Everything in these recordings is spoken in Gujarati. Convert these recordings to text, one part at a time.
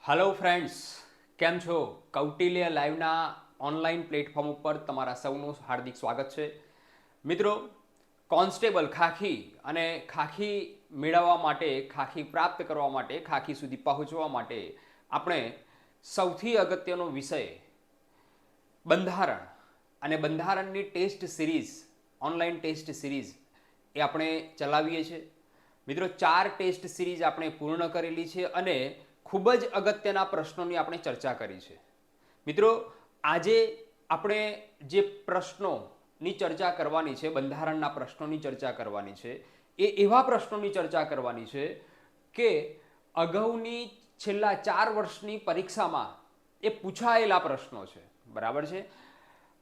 हेलो फ्रेंड्स, કેમ છો? કૌટિલ્ય લાઈવના ઓનલાઈન પ્લેટફોર્મ ઉપર તમારા સૌનું હાર્દિક સ્વાગત છે. મિત્રો, કોન્સ્ટેબલ ખાખી અને ખાખી મેળવવા માટે, ખાખી પ્રાપ્ત કરવા માટે, ખાખી સુધી પહોંચવા માટે આપણે સૌથી અગત્યનો વિષય બંધારણ અને બંધારણની test series, online test series એ આપણે ચલાવીએ છીએ. મિત્રો, 4 ટેસ્ટ સિરીઝ આપણે પૂર્ણ કરેલી છે અને ખૂબ જ અગત્યના પ્રશ્નોની આપણે ચર્ચા કરી છે. મિત્રો, આજે આપણે જે પ્રશ્નોની ચર્ચા કરવાની છે, બંધારણના પ્રશ્નોની ચર્ચા કરવાની છે, એ એવા પ્રશ્નોની ચર્ચા કરવાની છે કે અગાઉની છેલ્લા 4 વર્ષની પરીક્ષામાં એ પૂછાયેલા પ્રશ્નો છે. બરાબર છે?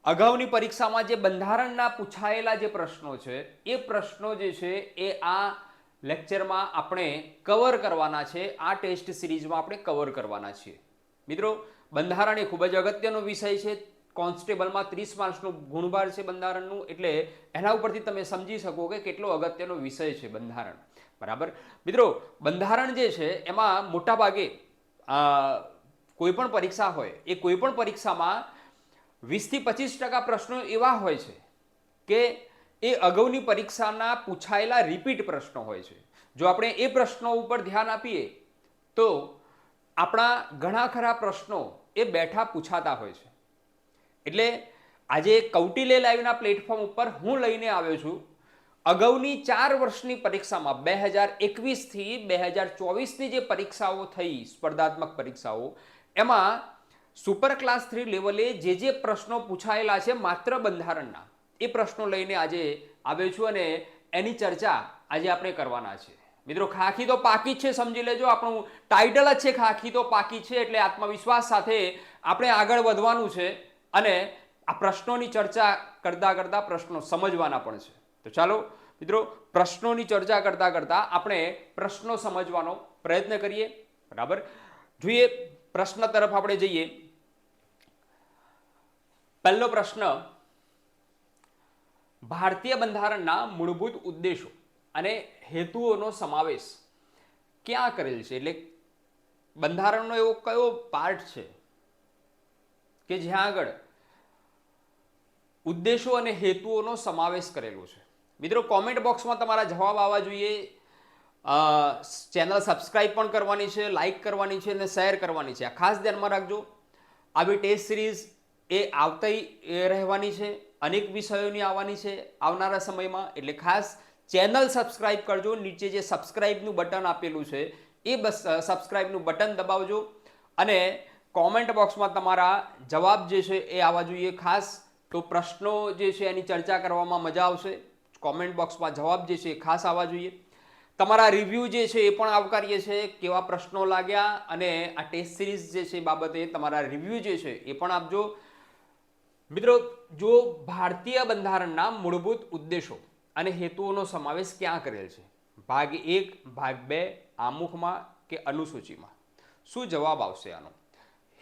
અગાઉની પરીક્ષામાં જે બંધારણના પૂછાયેલા જે પ્રશ્નો છે એ પ્રશ્નો જે છે એ આ લેક્ચરમાં આપણે કવર કરવાના છે. આ ટેસ્ટ સિરીઝમાં આપણે કવર કરવાના છીએ. મિત્રો, બંધારણ એ ખૂબ જ અગત્યનો વિષય છે. કોન્સ્ટેબલમાં 30 માર્ક્સનું ગુણભાર છે બંધારણનું, એટલે એના ઉપરથી તમે સમજી શકો કે કેટલો અગત્યનો વિષય છે બંધારણ. બરાબર? મિત્રો, બંધારણ જે છે એમાં મોટાભાગે કોઈ પણ પરીક્ષા હોય એ કોઈ પણ પરીક્ષામાં 20 થી 25% પ્રશ્નો એવા હોય છે કે એ અગાઉની પરીક્ષાના પૂછાયેલા રિપીટ પ્રશ્નો હોય છે. જો આપણે એ પ્રશ્નો ઉપર ધ્યાન આપીએ તો આપણા ઘણા ખરા પ્રશ્નો એ બેઠા પૂછાતા હોય છે. એટલે આજે કૌટિલ્ય લાઈવના પ્લેટફોર્મ ઉપર હું લઈને આવ્યો છું અગાઉની 4 વર્ષની પરીક્ષામાં 2021 થી 2024ની જે પરીક્ષાઓ થઈ, સ્પર્ધાત્મક પરીક્ષાઓ, એમાં સુપર ક્લાસ 3 લેવલે જે પ્રશ્નો પૂછાયેલા છે માત્ર બંધારણના, એ પ્રશ્નો લઈને આજે આવ્યો છું અને એની ચર્ચા આજે આપણે કરવાના છે. મિત્રો, ખાખી તો પાકી જ છે, સમજી લેજો. આપણું ટાઇટલ જ છે ખાખી તો પાકી છે, એટલે આત્મવિશ્વાસ સાથે આપણે આગળ વધવાનું છે અને આ પ્રશ્નોની ચર્ચા કરતા કરતા પ્રશ્નો સમજવાના પણ છે. તો ચાલો મિત્રો, પ્રશ્નોની ચર્ચા કરતા કરતા આપણે પ્રશ્નો સમજવાનો પ્રયત્ન કરીએ. બરાબર? જોઈએ, પ્રશ્ન તરફ આપણે જઈએ. પહેલો પ્રશ્ન, ભારતીય બંધારણના મૂળભૂત ઉદ્દેશો અને હેતુઓનો સમાવેશ ક્યાં કરેલ છે? એટલે બંધારણનો એવો કયો પાર્ટ છે કે જ્યાં આગળ ઉદ્દેશો અને હેતુઓનો સમાવેશ કરેલો છે? મિત્રો, કોમેન્ટ બોક્સમાં તમારા જવાબ આવવા જોઈએ. ચેનલ સબસ્ક્રાઇબ પણ કરવાની છે, લાઇક કરવાની છે અને શેર કરવાની છે. આ ખાસ ધ્યાનમાં રાખજો. આવી ટેસ્ટ સિરીઝ એ આવતી રહેવાની છે, અનેક વિષયોની આવવાની છે આવનારા સમયમાં, એટલે ખાસ ચેનલ સબસ્ક્રાઇબ કરજો. નીચે જે સબસ્ક્રાઇબનું બટન આપેલું છે એ બસ સબસ્ક્રાઇબનું બટન દબાવજો અને કોમેન્ટ બોક્સમાં તમારા જવાબ જે છે એ આવવા જોઈએ. ખાસ તો પ્રશ્નો જે છે એની ચર્ચા કરવામાં મજા આવશે. કોમેન્ટ બોક્સમાં જવાબ જે છે એ ખાસ આવવા જોઈએ. તમારા રિવ્યૂ જે છે એ પણ આવકારીએ છીએ, કેવા પ્રશ્નો લાગ્યા, અને આ ટેસ્ટ સિરીઝ જે છે એ બાબતે તમારા રિવ્યૂ જે છે એ પણ આપજો. મિત્રો, જો ભારતીય બંધારણના મૂળભૂત ઉદ્દેશો અને હેતુઓનો સમાવેશ ક્યાં કરેલ છે? ભાગ 1, ભાગ 2, આમુખમાં કે અનુસૂચિમાં? શું જવાબ આવશે આનો?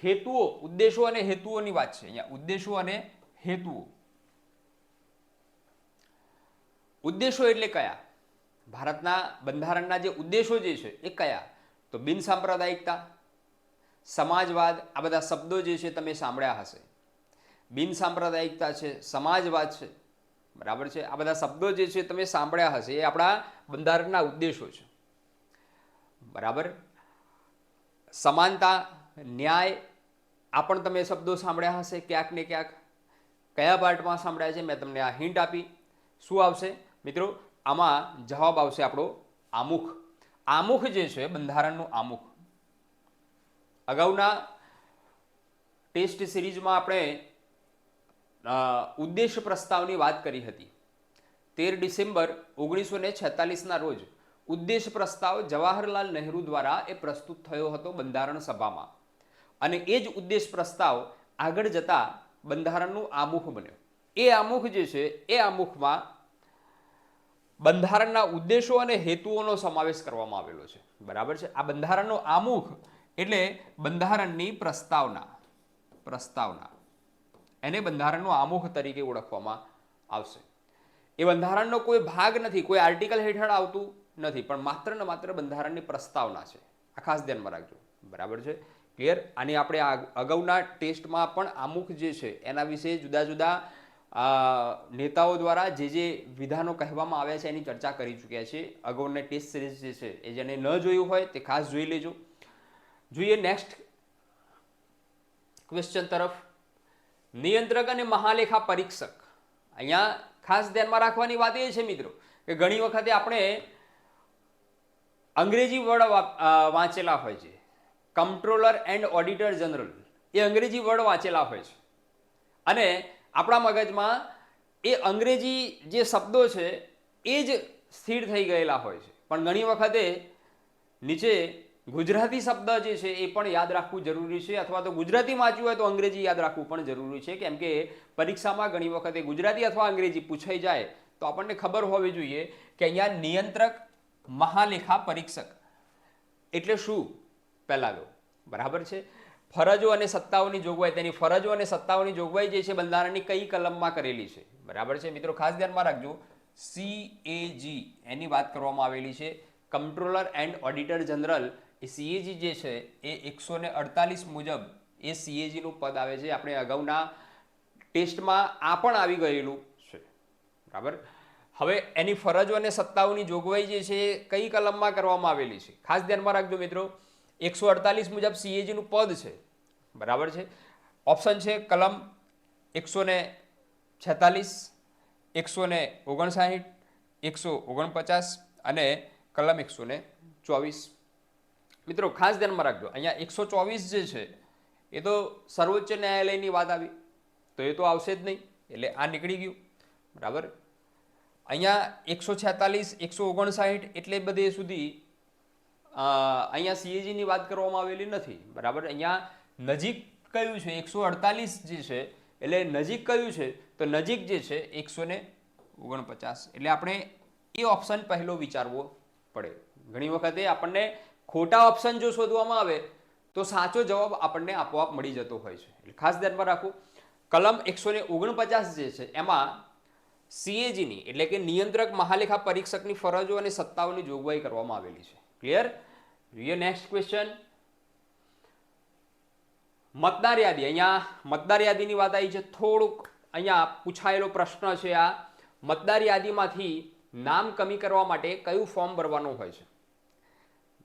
હેતુઓ, ઉદ્દેશો અને હેતુઓની વાત છે અહીંયા. ઉદ્દેશો અને હેતુઓ. ઉદ્દેશો એટલે કયા? ભારતના બંધારણના જે ઉદ્દેશો જે છે એ કયા? તો બિન સાંપ્રદાયિકતા, સમાજવાદ, આ બધા શબ્દો જે છે તમે સાંભળ્યા હશે. બિન સાંપ્રદાયિકતા છે, સમાજવાદ છે, બરાબર છે, આ બધા શબ્દો જે છે તમે સાંભળ્યા હશે. એ આપણા બંધારણના ઉદ્દેશો છે. બરાબર? સમાનતા, ન્યાય, આ પણ તમે શબ્દો સાંભળ્યા હશે ક્યાંક ને ક્યાંક. કયા પાર્ટમાં સાંભળ્યા છે મેં તમને આ હિન્ટ આપી. શું આવશે મિત્રો? આમાં જવાબ આવશે આપણો આમુખ. આમુખ જે છે, બંધારણનું આમુખ. અગાઉના ટેસ્ટ સિરીઝમાં આપણે ઉદ્દેશ પ્રસ્તાવની વાત કરી હતી. 13 ડિસેમ્બર 1946ના રોજ ઉદ્દેશ પ્રસ્તાવ જવાહરલાલ નહેરુ દ્વારા એ પ્રસ્તુત થયો હતો બંધારણ સભામાં, અને એ જ ઉદ્દેશ પ્રસ્તાવ આગળ જતા બંધારણનું આમુખ બન્યો. એ આમુખ જે છે એ આમુખમાં બંધારણના ઉદ્દેશો અને હેતુઓનો સમાવેશ કરવામાં આવેલો છે. બરાબર છે? આ બંધારણનો આમુખ એટલે બંધારણની પ્રસ્તાવના એને બંધારણનો આમુખ તરીકે ઓળખવામાં આવશે. એ બંધારણનો કોઈ ભાગ નથી, કોઈ આર્ટિકલ હેઠળ આવતું નથી, પણ માત્ર ને માત્ર બંધારણની પ્રસ્તાવના છે. આ ખાસ ધ્યાનમાં રાખજો. બરાબર છે? ક્લિયર? આની આપણે અગાઉના ટેસ્ટમાં પણ આમુખ જે છે એના વિશે જુદા જુદા નેતાઓ દ્વારા જે વિધાનો કહેવામાં આવ્યા છે એની ચર્ચા કરી ચૂક્યા છે. અગાઉના ટેસ્ટ સિરીઝ જે છે એ જેને ન જોયું હોય તે ખાસ જોઈ લેજો. જોઈએ નેક્સ્ટ ક્વેશ્ચન તરફ. નિયંત્રક અને મહાલેખા પરીક્ષક. અહીંયા ખાસ ધ્યાનમાં રાખવાની વાત એ છે મિત્રો કે ઘણી વખતે આપણે અંગ્રેજી વર્ડ વાંચેલા હોય છે. કમ્પ્ટ્રોલર એન્ડ ઓડિટર જનરલ એ અંગ્રેજી વર્ડ વાંચેલા હોય છે અને આપણા મગજમાં એ અંગ્રેજી જે શબ્દો છે એ જ સ્થિર થઈ ગયેલા હોય છે. પણ ઘણી વખતે નીચે ગુજરાતી શબ્દ જે છે એ પણ યાદ રાખવું જરૂરી છે, અથવા તો ગુજરાતી વાંચ્યું હોય તો અંગ્રેજી યાદ રાખવું પણ જરૂરી છે, કેમ કે પરીક્ષામાં ઘણી વખતે ગુજરાતી અથવા અંગ્રેજી પૂછાઈ જાય તો આપણને ખબર હોવી જોઈએ કે અહીંયા નિયંત્રક મહાલેખા પરીક્ષક એટલે શું પહેલા લો. બરાબર છે? ફરજો અને સત્તાઓની જોગવાઈ, તેની ફરજો અને સત્તાઓની જોગવાઈ જે છે બંધારણની કઈ કલમમાં કરેલી છે? બરાબર છે મિત્રો, ખાસ ધ્યાનમાં રાખજો. CAG એની વાત કરવામાં આવેલી છે. કમ્પ્ટ્રોલર એન્ડ ઓડિટર જનરલ એ CAG જે છે એ 148 મુજબ એ CAG નું પદ આવે છે. આપણે અગાઉના ટેસ્ટમાં આ પણ આવી ગયેલું છે. બરાબર. હવે એની ફરજો અને સત્તાઓની જોગવાઈ જે છે એ કઈ કલમમાં કરવામાં આવેલી છે? ખાસ ધ્યાનમાં રાખજો મિત્રો, 148 મુજબ CAG નું પદ છે. બરાબર છે? ઓપ્શન છે કલમ 146, 159, 149 અને કલમ 124. મિત્રો ખાસ ધ્યાનમાં રાખજો, અહીંયા 124 જે છે એ તો સર્વોચ્ચ ન્યાયાલયની વાત આવી તો એ તો આવશે જ નહીં, એટલે આ નીકળી ગયું. બરાબર. અહીંયા 146, 159 એટલે બધે સુધી અહીંયા CAG ની વાત કરવામાં આવેલી નથી. બરાબર. અહીંયા નજીક કયું છે? 148 જે છે એટલે નજીક કયું છે? તો નજીક જે છે 149. એટલે આપણે એ ઓપ્શન પહેલો વિચારવો પડે. ઘણી વખતે આપણને ખોટા ઓપ્શન જો શોધવામાં આવે તો સાચો જવાબ આપણને આપોઆપ મળી જતો હોય છે. એટલે ખાસ ધ્યાનમાં રાખો, કલમ 149 જે છે એમાં CAG ની એટલે કે નિયંત્રક મહાલેખા પરીક્ષકની ફરજો અને સત્તાઓની જોગવાઈ કરવામાં આવેલી છે. ક્લિયર? જોઈએ નેક્સ્ટ ક્વેશ્ચન. મતદાર યાદી. અહીંયા મતદાર યાદીની વાત આવી છે. થોડુંક અહીંયા પૂછાયેલો પ્રશ્ન છે આ. મતદાર યાદીમાંથી નામ કમી કરવા માટે કયું ફોર્મ ભરવાનું હોય છે?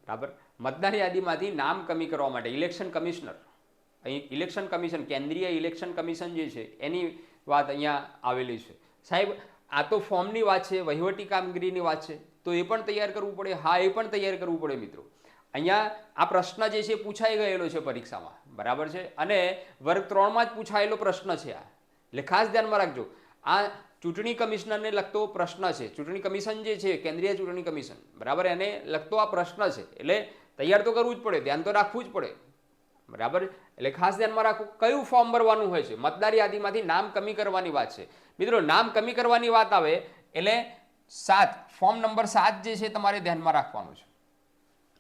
બરાબર. મતદાર યાદીમાંથી નામ કમી કરવા માટે ઇલેક્શન કમિશનર, અહીં ઇલેક્શન કમિશન, કેન્દ્રીય ઇલેક્શન કમિશન જે છે એની વાત અહીંયા આવેલી છે. સાહેબ આ તો ફોર્મની વાત છે, વહીવટી કામગીરીની વાત છે, તો એ પણ તૈયાર કરવું પડે. હા, એ પણ તૈયાર કરવું પડે મિત્રો. અહીંયા આ પ્રશ્ન જે છે પૂછાઈ ગયેલો છે પરીક્ષામાં. બરાબર છે? અને વર્ગ 3માં જ પૂછાયેલો પ્રશ્ન છે આ. એટલે ખાસ ધ્યાનમાં રાખજો, આ ચૂંટણી કમિશનરને લગતો પ્રશ્ન છે. ચૂંટણી કમિશન જે છે કેન્દ્રીય ચૂંટણી કમિશન, બરાબર, એને લગતો આ પ્રશ્ન છે. એટલે તૈયાર તો કરવું જ પડે, ધ્યાન તો રાખવું જ પડે. બરાબર. એટલે ખાસ ધ્યાનમાં રાખો કયું ફોર્મ ભરવાનું હોય છે. મતદાર યાદીમાંથી નામ કમી કરવાની વાત છે મિત્રો. નામ કમી કરવાની વાત આવે એટલે 7, ફોર્મ નંબર 7 જે છે તમારે ધ્યાનમાં રાખવાનું છે.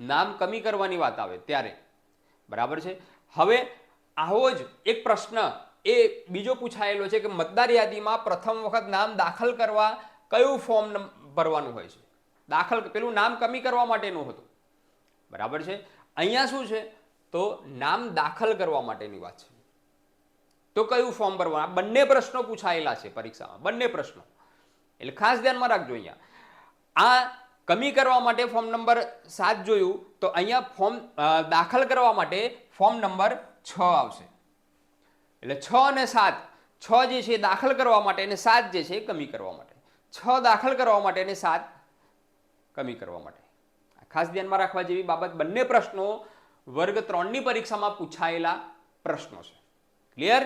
નામ કમી કરવાની વાત આવે ત્યારે. બરાબર છે? હવે આવો જ એક પ્રશ્ન એ બીજો પૂછાયેલો છે કે મતદાર યાદીમાં પ્રથમ વખત નામ દાખલ કરવા કયું ફોર્મ ભરવાનું હોય છે? દાખલ, પેલું નામ કમી કરવા માટેનું હતું. બરાબર છે? અહીંયા શું છે? તો નામ દાખલ કરવા માટેની વાત છે. તો કયું ફોર્મ ભરવાનું? બંને પ્રશ્નો પૂછાયેલા છે પરીક્ષામાં, બંને પ્રશ્નો. એટલે ખાસ ધ્યાનમાં રાખજો. અહીંયા આ કમી કરવા માટે ફોર્મ નંબર 7 જોયું તો અહીંયા ફોર્મ દાખલ કરવા માટે ફોર્મ નંબર 6 આવશે. એટલે 6 અને 7, 6 જે છે દાખલ કરવા માટે અને 7 જે છે કમી કરવા માટે. 6 દાખલ કરવા માટે અને 7 કમી કરવા માટે. ખાસ ધ્યાનમાં રાખવા જેવી બાબત. બંને પ્રશ્નો વર્ગ 3ની પરીક્ષામાં પૂછાયેલા પ્રશ્નો છે. ક્લિયર?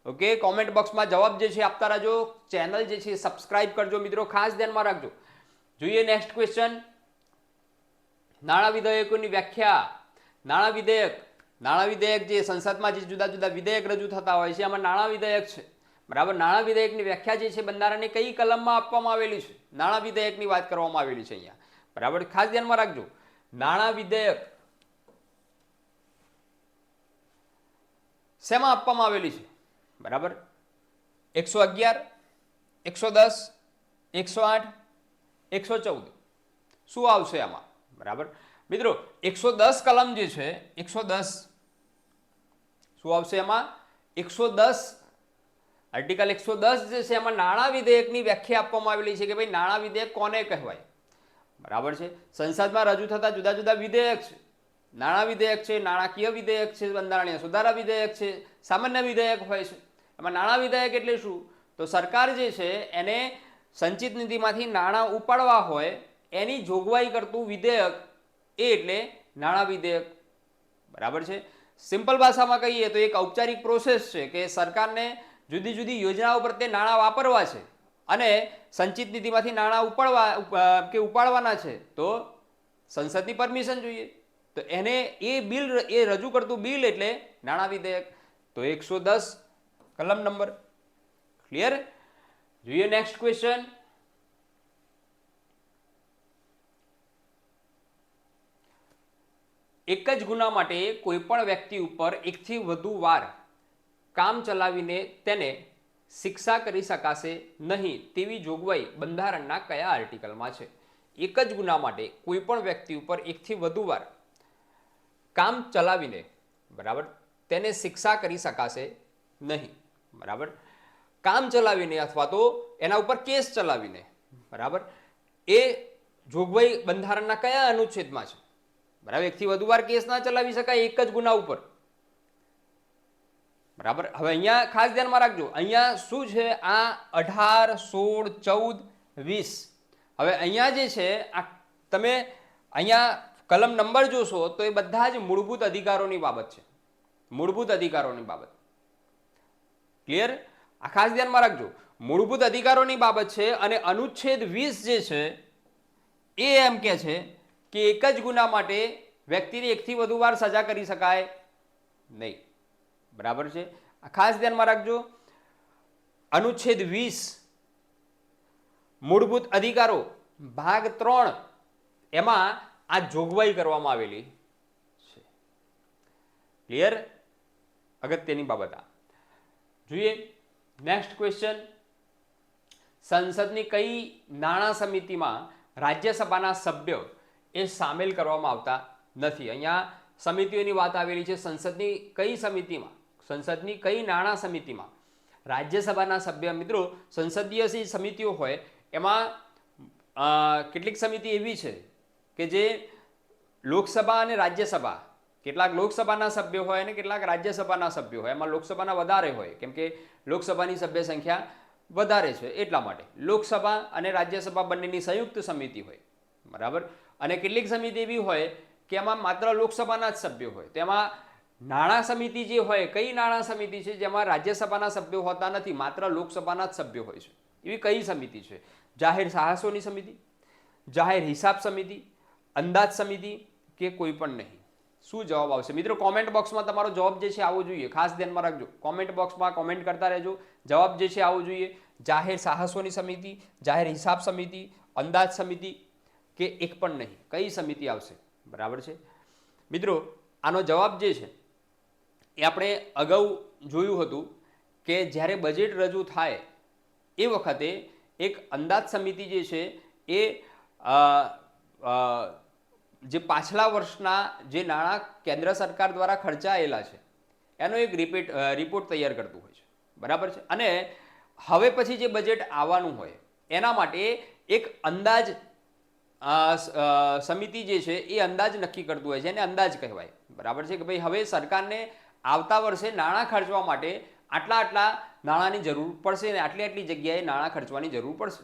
ઓકે. કોમેન્ટ બોક્સમાં જવાબ જે છે આપતા રહેજો. ચેનલ જે છે સબસ્ક્રાઇબ કરજો મિત્રો. ખાસ ધ્યાનમાં રાખજો. જોઈએ નેક્સ્ટ ક્વેશ્ચન. નાણાં વિધેયકોની વ્યાખ્યા. નાણાં વિધેયક જે સંસદમાં જે જુદા જુદા વિધેયક રજૂ થતા હોય છે એમાં નાણાં વિધેયક છે. બરાબર. નાણાં વિધેયકની વ્યાખ્યા જે છે બંધારણની કઈ કલમમાં આપવામાં આવેલી છે? નાણાં વિધેયકની વાત કરવામાં આવેલી છે અહીંયા. બરાબર. ખાસ ધ્યાનમાં રાખજો. નાણાં વિધેયક શેમાં આપવામાં આવેલી છે? બરાબર. 111, 110, 108, 114 શું આવશે આમાં? બરાબર મિત્રો. 110 કલમ જે છે, 110 શું આવશે એમાં? 110 આર્ટિકલ 110 જે છે એમાં નાણાં વિધેયકની વ્યાખ્યા આપવામાં આવેલી છે કે ભાઈ નાણાં વિધેયક કોને કહેવાય. બરાબર છે. સંસદમાં રજૂ થતા જુદા જુદા વિધેયક છે. નાણાં વિધેયક છે, નાણાકીય વિધેયક છે, બંધારણીય સુધારા વિધેયક છે, સામાન્ય વિધેયક હોય છે. એમાં નાણાં વિધેયક એટલે શું? તો સરકાર જે છે એને સંચિત નિધિમાંથી નાણાં ઉપાડવા હોય એની જોગવાઈ કરતું વિધેયક એ એટલે નાણાં વિધેયક. બરાબર છે. સિમ્પલ ભાષામાં કહીએ તો એક ઔપચારિક પ્રોસેસ છે કે સરકારને જુદી જુદી યોજનાઓ પ્રત્યે નાણાં વાપરવા છે અને સંચિત નિધિમાંથી નાણાં ઉપાડવાના છે તો સંસદની પરમિશન જોઈએ. તો એને એ રજૂ કરતું બિલ એટલે નાણાં વિધેયક. તો 110 કલમ નંબર. ક્લિયર? જોઈએ નેક્સ્ટ ક્વેશ્ચન. એક જ ગુના માટે કોઈ પણ વ્યક્તિ ઉપર એકથી વધુ વાર કામ ચલાવીને તેને શિક્ષા કરી શકાશે નહીં તેવી જોગવાઈ બંધારણના કયા આર્ટિકલમાં છે? એક જ ગુના માટે કોઈ પણ વ્યક્તિ ઉપર એકથી વધુ વાર કામ ચલાવીને બરાબર તેને શિક્ષા કરી શકાશે નહીં. બરાબર, કામ ચલાવીને અથવા તો એના ઉપર કેસ ચલાવીને બરાબર એ જોગવાઈ બંધારણના કયા અનુચ્છેદમાં છે? બરાબર, એકથી વધુ વાર કેસ ના ચલાવી શકાય એક જ ગુના ઉપર. બરાબર, હવે અહીંયા ખાસ ધ્યાનમાં રાખજો, અહીંયા શું છે? આ 18, 16, 14, 20. હવે અહીંયા જે છે આ તમે અહીંયા કલમ નંબર જોશો તો એ બધા જ મૂળભૂત અધિકારોની બાબત છે. મૂળભૂત અધિકારોની બાબત. ક્લિયર? આ ખાસ ધ્યાનમાં રાખજો, મૂળભૂત અધિકારોની બાબત છે. અને અનુચ્છેદ 20 જે છે એ એમ કે છે કે એક જ ગુના માટે વ્યક્તિને એકથી વધુ વાર સજા કરી શકાય નહીં. બરાબર છે, આ ખાસ ધ્યાનમાં રાખજો. અનુચ્છેદ 20 મૂળભૂત અધિકારો ભાગ 3 એમાં આ જોગવાઈ કરવામાં આવેલી છે. ક્લિયર? અગત્યની બાબત આ. જોઈએ નેક્સ્ટ ક્વેશ્ચન. સંસદની કઈ નાણાં સમિતિમાં રાજ્યસભાના સભ્ય એ સામેલ કરવામાં આવતા નથી? અહીંયા સમિતિઓની વાત આવેલી છે. સંસદની કઈ સમિતિમાં, સંસદની કઈ નાણાં સમિતિમાં રાજ્યસભાના સભ્ય, મિત્રો સંસદીય સમિતિઓ હોય એમાં કેટલીક સમિતિ એવી છે કે જે લોકસભા અને રાજ્યસભા, કેટલાક લોકસભાના સભ્યો હોય અને કેટલાક રાજ્યસભાના સભ્યો હોય. એમાં લોકસભાના વધારે હોય કેમ કે લોકસભાની સભ્ય સંખ્યા વધારે છે એટલા માટે. લોકસભા અને રાજ્યસભા બંનેની સંયુક્ત સમિતિ હોય. બરાબર, અને કેટલીક સમિતિ એવી હોય કે એમાં માત્ર લોકસભાના જ સભ્યો હોય. તેમાં નાણાં સમિતિ જે હોય, કઈ નાણાં સમિતિ છે જેમાં રાજ્યસભાના સભ્યો હોતા નથી, માત્ર લોકસભાના જ સભ્યો હોય છે? એવી કઈ સમિતિ છે? જાહેર સાહસોની સમિતિ, જાહેર હિસાબ સમિતિ, અંદાજ સમિતિ કે કોઈ પણ નહીં? શું જવાબ આવશે મિત્રો? કોમેન્ટ બોક્સમાં તમારો જવાબ જે છે આવો જોઈએ. ખાસ ધ્યાનમાં રાખજો, કોમેન્ટ બોક્સમાં કોમેન્ટ કરતા રહેજો. જવાબ જે છે આવો જોઈએ. જાહેર સાહસોની સમિતિ, જાહેર હિસાબ સમિતિ, અંદાજ સમિતિ કે એક પણ નહીં? કઈ સમિતિ આવશે? બરાબર છે મિત્રો, આનો જવાબ જે છે એ આપણે અગાઉ જોયું હતું કે જ્યારે બજેટ રજૂ થાય એ વખતે એક અંદાજ સમિતિ જે છે એ જે પાછલા વર્ષના જે નાણાં કેન્દ્ર સરકાર દ્વારા ખર્ચાયેલા છે એનો એક રિપોર્ટ તૈયાર કરતું હોય છે. બરાબર છે, અને હવે પછી જે બજેટ આવવાનું હોય એના માટે એક અંદાજ સમિતિ જે છે એ અંદાજ નક્કી કરતું હોય છે, એને અંદાજ કહેવાય. બરાબર છે કે ભાઈ હવે સરકારને આવતા વર્ષે નાણાં ખર્ચવા માટે આટલા આટલા નાણાંની જરૂર પડશે અને આટલી આટલી જગ્યાએ નાણાં ખર્ચવાની જરૂર પડશે.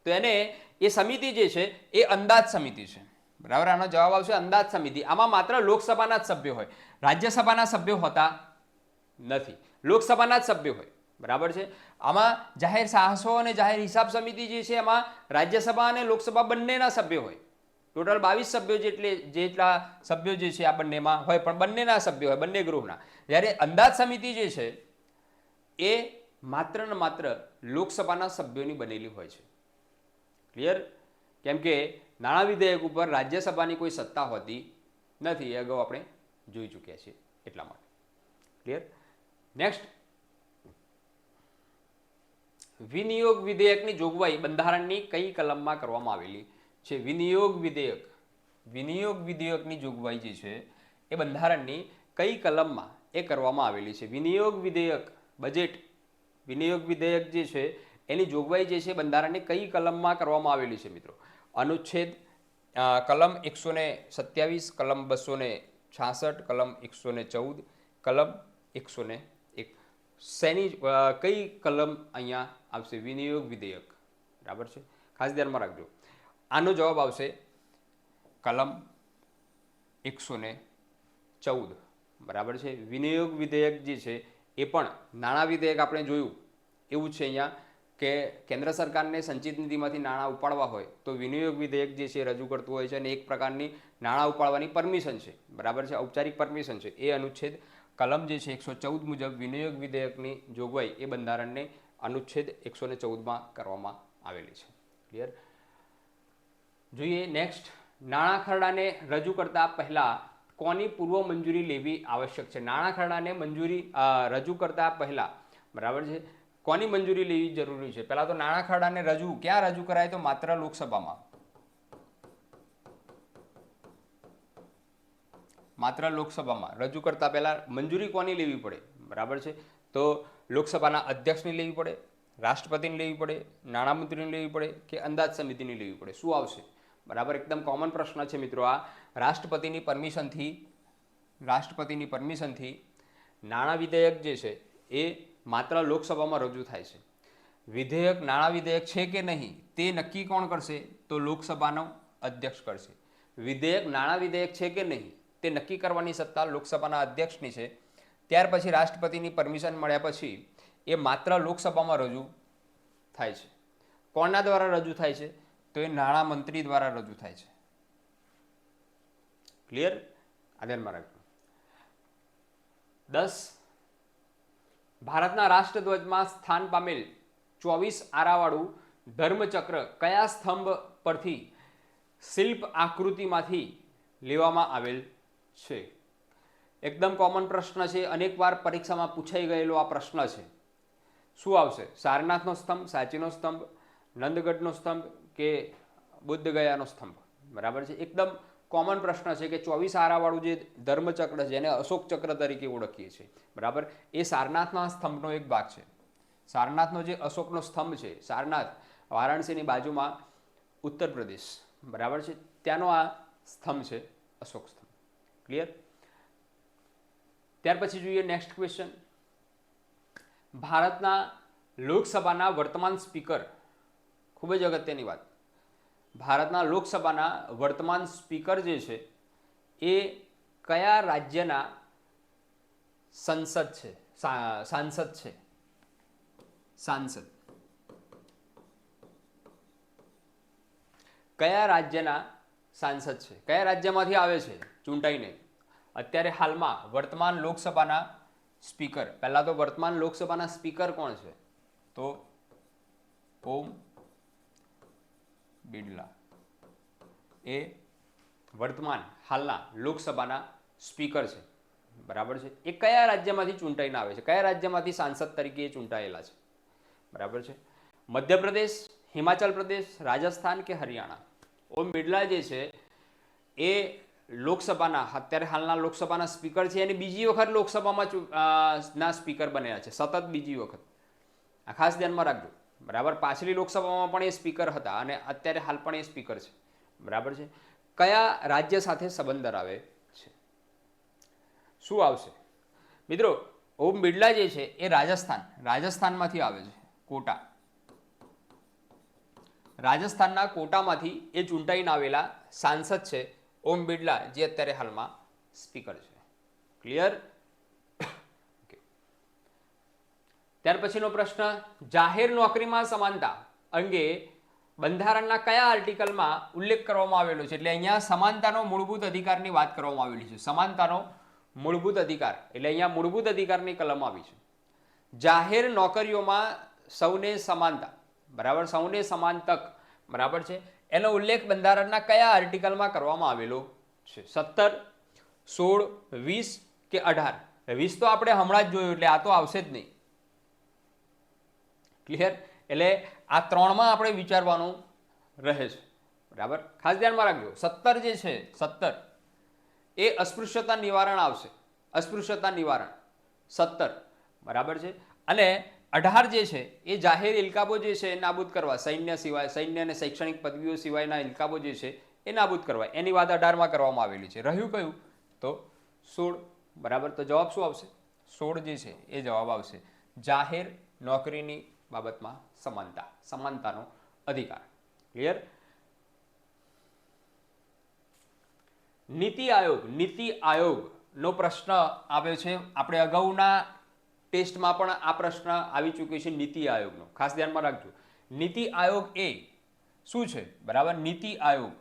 તો એને એ સમિતિ જે છે એ અંદાજ સમિતિ છે. બરાબર, આનો જવાબ આવશે અંદાજ સમિતિ. આમાં માત્ર લોકસભાના જ સભ્યો હોય, રાજ્યસભાના સભ્યો હોતા નથી, લોકસભાના જ સભ્યો હોય. બરાબર છે, આમાં જાહેર સાહસો અને જાહેર હિસાબ સમિતિ જે છે એમાં રાજ્યસભા અને લોકસભા બંનેના સભ્યો હોય. ટોટલ 22 સભ્યો જેટલા સભ્યો જે છે આ બંનેમાં હોય, પણ બંનેના સભ્યો હોય, બંને ગૃહના. જ્યારે અંદાજ સમિતિ જે છે એ માત્ર ને માત્ર લોકસભાના સભ્યોની બનેલી હોય છે. ક્લિયર? કેમ કે નાણાં વિધેયક ઉપર રાજ્યસભાની કોઈ સત્તા હોતી નથી, એ અગાઉ આપણે જોઈ ચૂક્યા છીએ એટલા માટે. ક્લિયર? નેક્સ્ટ, વિનિયોગ વિધેયકની જોગવાઈ બંધારણની કઈ કલમમાં કરવામાં આવેલી છે? વિનિયોગ વિધેયકની જોગવાઈ જે છે એ બંધારણની કઈ કલમમાં એ કરવામાં આવેલી છે. વિનિયોગ વિધેયક બજેટ વિનિયોગ વિધેયક જે છે એની જોગવાઈ જે છે બંધારણની કઈ કલમમાં કરવામાં આવેલી છે મિત્રો? અનુચ્છેદ કલમ 127, કલમ 266, કલમ 114, કલમ 101. શેની કઈ કલમ અહીંયા આવશે? વિનિયોગ વિધેયક. બરાબર છે, ખાસ ધ્યાનમાં રાખજો. આનો જવાબ આવશે કલમ 114. બરાબર છે. વિનિયોગ વિધેયક જે છે એ પણ નાણાં વિધેયક આપણે જોયું એવું છે અહીંયા કે કેન્દ્ર સરકારને સંચિત નિધિમાંથી નાણાં ઉપાડવા હોય તો વિનિયોગ વિધેયક જે છે રજૂ કરતું હોય છે અને એક પ્રકારની નાણાં ઉપાડવાની પરમિશન છે. બરાબર છે, ઔપચારિક પરમિશન છે. એ અનુચ્છેદ કલમ જે છે 114 મુજબ વિનિયોગ વિધેયકની જોગવાઈ એ બંધારણને અનુચ્છેદ 114માં કરવામાં આવેલી છે. ક્લિયર? જોઈએ નેક્સ્ટ. નાણાં ખરડાને રજૂ કરતા પહેલા કોની પૂર્વ મંજૂરી લેવી આવશ્યક છે? નાણાં ખરડાને મંજૂરી રજૂ કરતા પહેલા, બરાબર છે, કોની મંજૂરી લેવી જરૂરી છે? પહેલા તો નાણાં ખરડાને ક્યાં રજૂ કરાય? તો માત્ર લોકસભામાં. માત્ર લોકસભામાં રજૂ કરતા પહેલા મંજૂરી કોની લેવી પડે? બરાબર છે, તો લોકસભાના અધ્યક્ષની લેવી પડે, રાષ્ટ્રપતિની લેવી પડે, નાણામંત્રીની લેવી પડે કે અંદાજ સમિતિની લેવી પડે? શું આવશે? બરાબર, એકદમ કોમન પ્રશ્ન છે મિત્રો આ. રાષ્ટ્રપતિની પરમિશનથી નાણાં વિધેયક જે છે એ માત્ર લોકસભામાં રજૂ થાય છે. વિધેયક નાણાં વિધેયક છે કે નહીં તે નક્કી કોણ કરશે? તો લોકસભાનો અધ્યક્ષ કરશે. વિધેયક નાણાં વિધેયક છે કે નહીં તે નક્કી કરવાની સત્તા લોકસભાના અધ્યક્ષની છે. ત્યાર પછી રાષ્ટ્રપતિની પરમિશન મળ્યા પછી એ માત્ર લોકસભામાં રજૂ થાય છે. કોના દ્વારા રજૂ થાય છે? તો એ નાણામંત્રી દ્વારા રજૂ થાય છે. ક્લિયર? આ ધ્યાનમાં રાખજો. 10. ભારતના રાષ્ટ્રધ્વજમાં સ્થાન પામેલ 24 આરાવાળું ધર્મચક્ર કયા સ્તંભ પરથી શિલ્પ આકૃતિમાંથી લેવામાં આવેલ છે? એકદમ કોમન પ્રશ્ન છે, અનેકવાર પરીક્ષામાં પૂછાઈ ગયેલો આ પ્રશ્ન છે. શું આવશે? સારનાથનો સ્તંભ, સાંચીનો સ્તંભ, નંદગઢનો સ્તંભ કે બુદ્ધ ગયાનો સ્તંભ? બરાબર છે, એકદમ કોમન પ્રશ્ન છે કે 24 આરાવાળું જે ધર્મચક્ર છે જેને અશોક ચક્ર તરીકે ઓળખીએ છીએ, બરાબર, એ સારનાથના સ્તંભનો એક ભાગ છે. સારનાથનો જે અશોકનો સ્તંભ છે, સારનાથ વારાણસીની બાજુમાં ઉત્તર પ્રદેશ, બરાબર છે, ત્યાંનો આ સ્તંભ છે અશોક સ્તંભ. ક્લિયર? ત્યાર પછી જોઈએ નેક્સ્ટ ક્વેશ્ચન. ભારતના લોકસભાના વર્તમાન સ્પીકર, ખૂબ જ અગત્યની વાત, ભારતના લોકસભાના વર્તમાન સ્પીકર જે છે એ કયા રાજ્યના સાંસદ છે? સાંસદ કયા રાજ્યના સાંસદ છે? કયા રાજ્યમાંથી આવે છે ચૂંટાઈને? અત્યારે હાલમાં વર્તમાન લોકસભાના સ્પીકર, પહેલા તો વર્તમાન લોકસભાના સ્પીકર કોણ છે? તો ઓમ બિરલા એ વર્તમાન હાલના લોકસભાના સ્પીકર છે. બરાબર છે, એ કયા રાજ્યમાંથી ચૂંટાઈને આવે છે? કયા રાજ્યમાંથી સાંસદ તરીકે ચૂંટાયેલા છે? બરાબર છે, મધ્યપ્રદેશ, હિમાચલ પ્રદેશ, રાજસ્થાન કે હરિયાણા? ઓમ બિરલા જે છે એ લોકસભાના અત્યારે હાલના લોકસભાના સ્પીકર છે અને બીજી વખત લોકસભામાં ના સ્પીકર બન્યા છે, સતત બીજી વખત. આ ખાસ ધ્યાનમાં રાખજો. બરાબર, પાછલી લોકસભામાં પણ એ સ્પીકર હતા અને અત્યારે હાલ પણ એ સ્પીકર છે. બરાબર છે, કયા રાજ્ય સાથે સંબંધ ધરાવે છે? શું આવશે મિત્રો? ઓમ બિરલા જે છે એ રાજસ્થાનમાંથી આવે છે, કોટા. રાજસ્થાનના કોટામાંથી એ ચૂંટાઈને આવેલા સાંસદ છે ઓમ બિરલા, જે અત્યારે હાલમાં સ્પીકર છે. ક્લિયર? ત્યાર પછીનો પ્રશ્ન, જાહેર નોકરીમાં સમાનતા અંગે બંધારણના કયા આર્ટિકલમાં ઉલ્લેખ કરવામાં આવેલો છે? એટલે અહીંયા સમાનતાનો મૂળભૂત અધિકારની વાત કરવામાં આવેલી છે. સમાનતાનો મૂળભૂત અધિકાર એટલે અહીંયા મૂળભૂત અધિકારની કલમ આવી છે. જાહેર નોકરીઓમાં સૌને સમાનતા, બરાબર, સૌને સમાન તક, બરાબર છે, એનો ઉલ્લેખ બંધારણના કયા આર્ટિકલમાં કરવામાં આવેલો છે? 17, 16, 20 કે 18? 20 તો આપણે હમણાં જ જોયું એટલે આ તો આવશે જ નહીં. ક્લિયર? એટલે આ ત્રણમાં આપણે વિચારવાનું રહે છે. બરાબર, ખાસ ધ્યાનમાં રાખજો. 17 જે છે, 17 એ અસ્પૃશ્યતા નિવારણ આવશે. અસ્પૃશ્યતા નિવારણ 17, બરાબર છે. અને 18 જે છે એ જાહેર ઇલકાબો જે છે એ નાબૂદ કરવા, સૈન્ય સિવાય, સૈન્ય અને શૈક્ષણિક પદવીઓ સિવાયના ઇલકાબો જે છે એ નાબૂદ કરવા, એની વાત 18માં કરવામાં આવેલી છે. રહ્યું કયું? તો 16, બરાબર. તો જવાબ શું આવશે? 16 જે છે એ જવાબ આવશે. જાહેર નોકરીની બાબતમાં સમાનતા, સમાનતાનો અધિકાર. ક્લિયર? નીતિ આયોગ, નીતિ આયોગનો પ્રશ્ન આવ્યો છે. આપણે અગાઉના ટેસ્ટમાં પણ આ પ્રશ્ન આવી ચૂક્યો છે નીતિ આયોગનો, ખાસ ધ્યાનમાં રાખજો. નીતિ આયોગ એ શું છે? બરાબર, નીતિ આયોગ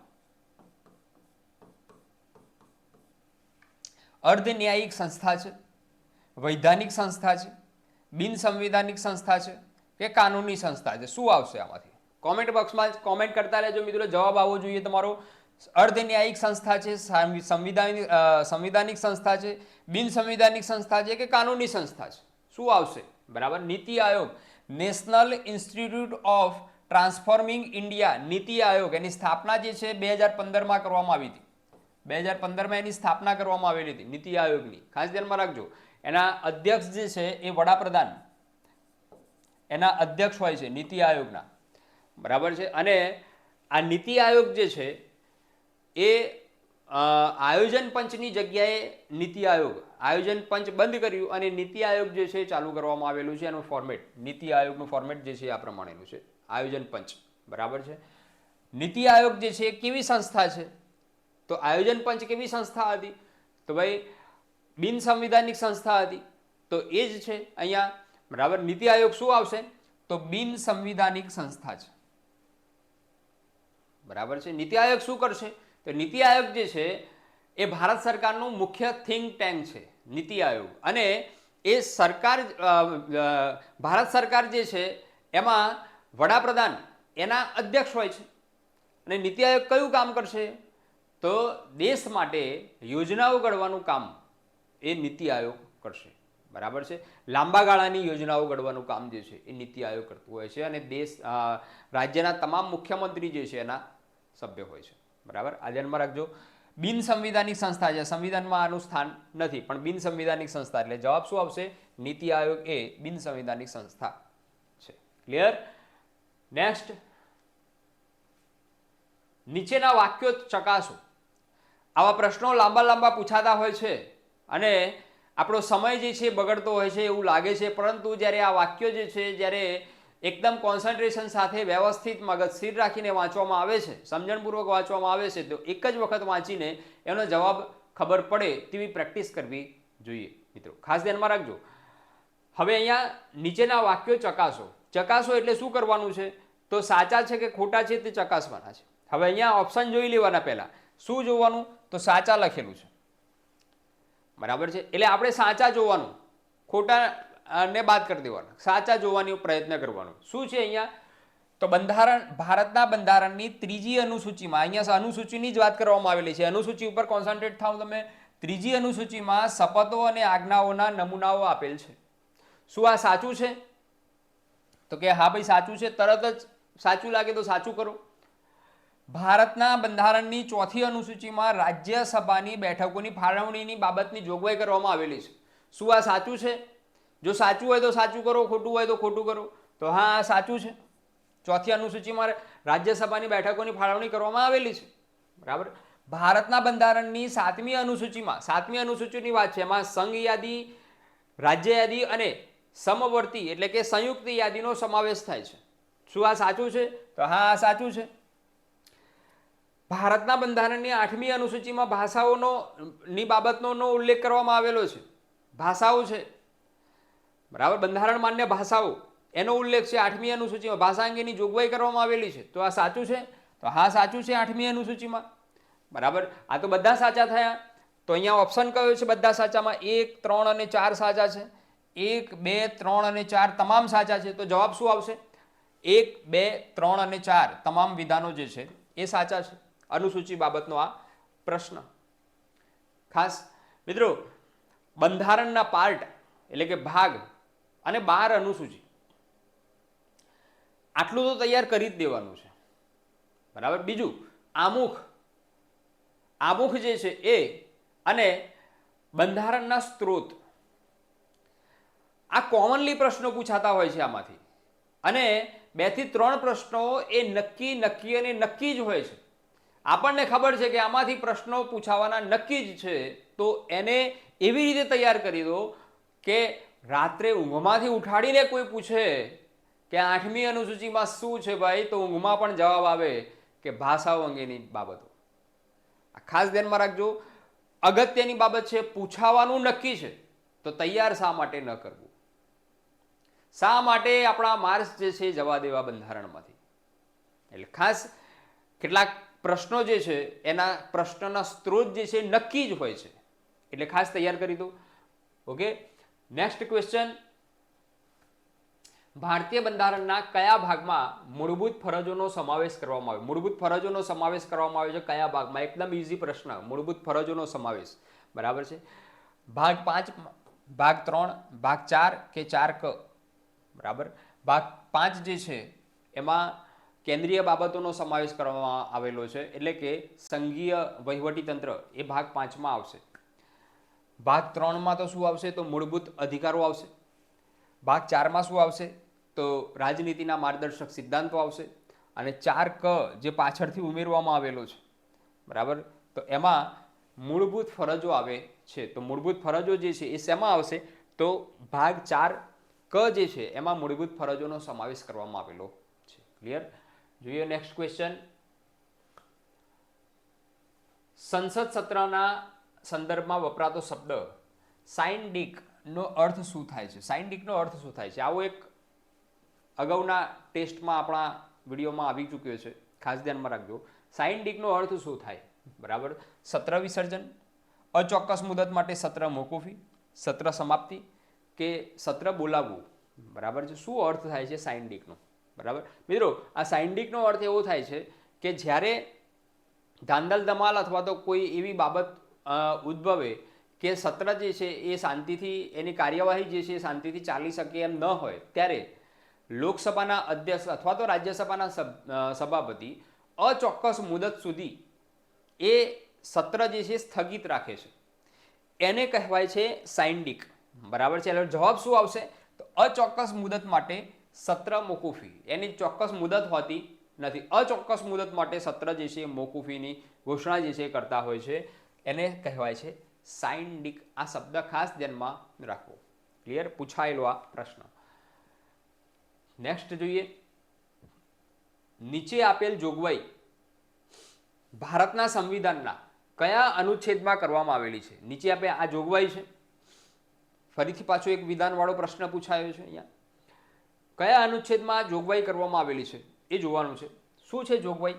અર્ધ ન્યાયિક સંસ્થા છે, વૈધાનિક સંસ્થા છે, બિન સંવિધાનિક સંસ્થા છે કે કાનૂની સંસ્થા છે? શું આવશે આમાંથી? કોમેન્ટ બોક્સમાં કોમેન્ટ કરતા રહેજો મિત્રો. જવાબ આવવો જોઈએ તમારો. અર્ધ ન્યાયિક સંસ્થા છે, સંવિધાનિક સંસ્થા છે, બિન સંવિધાનિક સંસ્થા છે કે કાનૂની સંસ્થા છે? શું આવશે? બરાબર, NITI Aayog, national institute of transforming India. NITI Aayog એની સ્થાપના જે છે 2015માં કરવામાં આવી હતી. 2015માં એની સ્થાપના કરવામાં આવેલી હતી નીતિ આયોગની, ખાસ ધ્યાનમાં રાખજો. એના અધ્યક્ષ જે છે એ વડાપ્રધાન એના અધ્યક્ષ હોય છે નીતિ આયોગના, બરાબર છે. અને આ નીતિ આયોગ જે છે એ આયોજન પંચની જગ્યાએ નીતિ આયોગ, આયોજન પંચ બંધ કર્યું અને નીતિ આયોગ જે છે ચાલુ કરવામાં આવેલું છે. એનું ફોર્મેટ, નીતિ આયોગનું ફોર્મેટ જે છે આ પ્રમાણેનું છે, આયોજન પંચ, બરાબર છે. નીતિ આયોગ જે છે કેવી સંસ્થા છે? તો આયોજન પંચ કેવી સંસ્થા હતી? તો ભાઈ બિન સંવિધાનિક સંસ્થા હતી. તો એ જ છે અહીંયા, બરાબર. નીતિ આયોગ શું આવશે? તો બિન સંવિધાનિક સંસ્થા છે, બરાબર છે. નીતિ આયોગ શું કરશે? તો નીતિ આયોગ જે છે એ ભારત સરકારનું મુખ્ય થિંક ટેન્ક છે નીતિ આયોગ. અને એ સરકાર, ભારત સરકાર જે છે એમાં વડાપ્રધાન એના અધ્યક્ષ હોય છે. અને નીતિ આયોગ કયું કામ કરશે? તો દેશ માટે યોજનાઓ ઘડવાનું કામ એ નીતિ આયોગ કરશે, બરાબર છે. લાંબા ગાળાની યોજનાઓ ઘડવાનું કામ જે છે એ નીતિ આયોગ કરતું હોય છે. અને દેશ, રાજ્યના તમામ મુખ્યમંત્રી જે છે એના સભ્ય હોય છે, બરાબર. આ ધ્યાનમાં રાખજો. બિન સંવિધાનિક સંસ્થા છે, સંવિધાનમાં આનું સ્થાન નથી, પણ બિન સંવિધાનિક સંસ્થા, એટલે જવાબ શું આવશે? નીતિ આયોગ એ બિન સંવિધાનિક સંસ્થા છે. ક્લિયર? નેક્સ્ટ, નીચેના વાક્યો ચકાસો. આવા પ્રશ્નો લાંબા પૂછાતા હોય છે અને આપણો સમય જે છે બગડતો હોય છે એવું લાગે છે, પરંતુ જ્યારે આ વાક્યો જે છે, જ્યારે એકદમ કોન્સન્ટ્રેશન સાથે વ્યવસ્થિત મગજ સ્થિર રાખીને વાંચવામાં આવે છે, સમજણપૂર્વક વાંચવામાં આવે છે, તો એક જ વખત વાંચીને એનો જવાબ ખબર પડે તેવી પ્રેક્ટિસ કરવી જોઈએ મિત્રો. ખાસ ધ્યાનમાં રાખજો. હવે અહીંયા નીચેના વાક્યો ચકાસો. ચકાસો એટલે શું કરવાનું છે? તો સાચા છે કે ખોટા છે તે ચકાસવાના છે. હવે અહીંયા ઓપ્શન જોઈ લેવાના. પહેલા શું જોવાનું? તો સાચા લખેલું છે, બરાબર છે. એટલે આપણે સાચા જોવાનું, ખોટા ને બાદ કરી દેવાના, સાચા જોવાનો પ્રયત્ન કરવાનો. શું છે અહીંયા? તો બંધારણ, ભારતના બંધારણની 3જી અનુસૂચિમાં, અહીંયા અનુસૂચિની જ વાત કરવામાં આવેલી છે, અનુસૂચિ ઉપર કોન્સન્ટ્રેટ થાવ તમે. 3જી અનુસૂચિમાં શપથો અને આજ્ઞાઓના નમૂનાઓ આપેલ છે. શું આ સાચું છે? તો કે હા ભાઈ સાચું છે, તરત જ સાચું લાગે તો સાચું કરો. ભારતના બંધારણની 4થી અનુસૂચિમાં રાજ્યસભાની બેઠકોની ફાળવણીની બાબતની જોગવાઈ કરવામાં આવેલી છે. શું આ સાચું છે? જો સાચું હોય તો સાચું કરો, ખોટું હોય તો ખોટું કરો. તો હા, આ સાચું છે. 4થી અનુસૂચિમાં રાજ્યસભાની બેઠકોની ફાળવણી કરવામાં આવેલી છે, બરાબર. ભારતના બંધારણની 7મી અનુસૂચિમાં, 7મી અનુસૂચિની વાત છે, એમાં સંઘ યાદી, રાજ્ય યાદી અને સમવર્તી એટલે કે સંયુક્ત યાદીનો સમાવેશ થાય છે. શું આ સાચું છે? તો હા, આ સાચું છે. ભારતના બંધારણની 8મી અનુસૂચિમાં ભાષાઓનો ની બાબતનો ઉલ્લેખ કરવામાં આવેલો છે. ભાષાઓ છે, બરાબર. બંધારણ માન્ય ભાષાઓ એનો ઉલ્લેખ છે 8મી અનુસૂચિમાં. ભાષા અંગેની જોગવાઈ કરવામાં આવેલી છે. તો આ સાચું છે? તો હા, સાચું છે 8મી અનુસૂચિમાં, બરાબર. આ તો બધા સાચા થયા. તો અહીંયા ઓપ્શન કયો છે બધા સાચામાં? 1, 3 અને 4 સાચા છે. 1, 2, 3 અને 4 તમામ સાચા છે. તો જવાબ શું આવશે? 1, 2, 3 અને 4 તમામ વિધાનો જે છે એ સાચા છે. અનુસૂચિ બાબતનો આ પ્રશ્ન. ખાસ મિત્રો, બંધારણના પાર્ટ એટલે કે ભાગ અને 12 અનુસૂચિ આટલું તો તૈયાર કરી જ દેવાનું છે, બરાબર. બીજું આમુખ, આમુખ જે છે એ અને બંધારણના સ્ત્રોત, આ કોમનલી પ્રશ્નો પૂછાતા હોય છે આમાંથી, અને 2 થી 3 પ્રશ્નો એ નક્કી અને નક્કી જ હોય છે. આપણને ખબર છે કે આમાંથી પ્રશ્નો પૂછાવાના નક્કી જ છે, તો એને એવી રીતે તૈયાર કરી દો કે રાત્રે ઊંઘમાંથી ઉઠાડીને કોઈ પૂછે કે 8મી અનુસૂચિમાં શું છે ભાઈ, તો ઊંઘમાં પણ જવાબ આવે કે ભાષાઓ અંગેની બાબતો. ખાસ ધ્યાનમાં રાખજો, અગત્યની બાબત છે, પૂછાવાનું નક્કી છે, તો તૈયાર શા માટે ન કરવું? શા માટે આપણા માર્ક્સ જે છે જવા દેવા બંધારણમાંથી? એટલે ખાસ કેટલાક પ્રશ્નો જે છે એના પ્રશ્નના સ્ત્રોત જે છે નક્કી જ હોય છે, એટલે ખાસ તૈયાર કરી દો. ઓકે, નેક્સ્ટ ક્વેશ્ચન, ભારતીય બંધારણના કયા ભાગમાં મૂળભૂત ફરજોનો સમાવેશ કરવામાં આવ્યો? મૂળભૂત ફરજોનો સમાવેશ કરવામાં આવ્યો છે કયા ભાગમાં? એકદમ ઈઝી પ્રશ્ન, મૂળભૂત ફરજોનો સમાવેશ, બરાબર છે. ભાગ 5, ભાગ 3, ભાગ 4 કે 4ક? બરાબર. ભાગ 5 જે છે એમાં કેન્દ્રીય બાબતોનો સમાવેશ કરવામાં આવેલો છે, એટલે કે સંઘીય વહીવટીતંત્ર, એ ભાગ 5માં આવશે. ભાગ 3માં તો શું આવશે? તો મૂળભૂત અધિકારો આવશે. ભાગ 4માં શું આવશે? તો રાજનીતિના માર્ગદર્શક સિદ્ધાંતો આવશે. અને 4ક જે પાછળથી ઉમેરવામાં આવેલો છે, બરાબર, તો એમાં મૂળભૂત ફરજો આવે છે. તો મૂળભૂત ફરજો જે છે એ શેમાં આવશે? તો ભાગ 4ક જે છે એમાં મૂળભૂત ફરજોનો સમાવેશ કરવામાં આવેલો છે. ક્લિયર? જોઈએ નેક્સ્ટ ક્વેશ્ચન, સંસદ સત્રના સંદર્ભમાં વપરાતો શબ્દ સાઇન્ડિક નો અર્થ શું થાય છે? સાઇન્ડિકનો અર્થ શું થાય છે? આવો એક અગાઉના ટેસ્ટમાં આપણા વિડીયોમાં આવી ચૂક્યો છે, ખાસ ધ્યાનમાં રાખજો. સાઇન્ડિકનો અર્થ શું થાય? બરાબર, સત્ર વિસર્જન, અચોક્કસ મુદત માટે સત્ર મોકૂફી, સત્ર સમાપ્તિ કે સત્ર બોલાવવું? બરાબર છે. શું અર્થ થાય છે સાઇન્ડિકનો? બરાબર મિત્રો, આ સાઇન્ડિકનો અર્થ એવો થાય છે કે જ્યારે ધાંધલ ધમાલ અથવા તો કોઈ એવી બાબત ઉદ્ભવે કે સત્ર જે છે એ શાંતિથી, એની કાર્યવાહી જે છે શાંતિથી ચાલી શકે એમ ન હોય, ત્યારે લોકસભાના અધ્યક્ષ અથવા તો રાજ્યસભાના સભાપતિ અચોક્કસ મુદત સુધી એ સત્ર જે છે સ્થગિત રાખે છે, એને કહેવાય છે સાઇન્ડિક. બરાબર છે. એટલે જવાબ શું આવશે? તો અચોક્કસ મુદત માટે સત્ર મોકૂફી. એની ચોક્કસ મુદત હોતી નથી, અચોક્કસ મુદત માટે સત્ર જે છે મોકૂફીની ઘોષણા જે છે કરતા હોય છે, એને કહેવાય છે સાઇન્ડિક. આ શબ્દ ખાસ ધ્યાનમાં રાખવો. ક્લિયર? પૂછાયેલો આ પ્રશ્ન. નેક્સ્ટ જોઈએ, નીચે આપેલ જોગવાઈ ભારતના સંવિધાનના કયા અનુચ્છેદમાં કરવામાં આવેલી છે? નીચે આપે આ જોગવાઈ છે. ફરીથી પાછો એક વિધાનવાળો પ્રશ્ન પૂછાયો છે અહીંયા. કયા અનુચ્છેદમાં જોગવાઈ કરવામાં આવેલી છે એ જોવાનું છે. શું છે જોગવાઈ?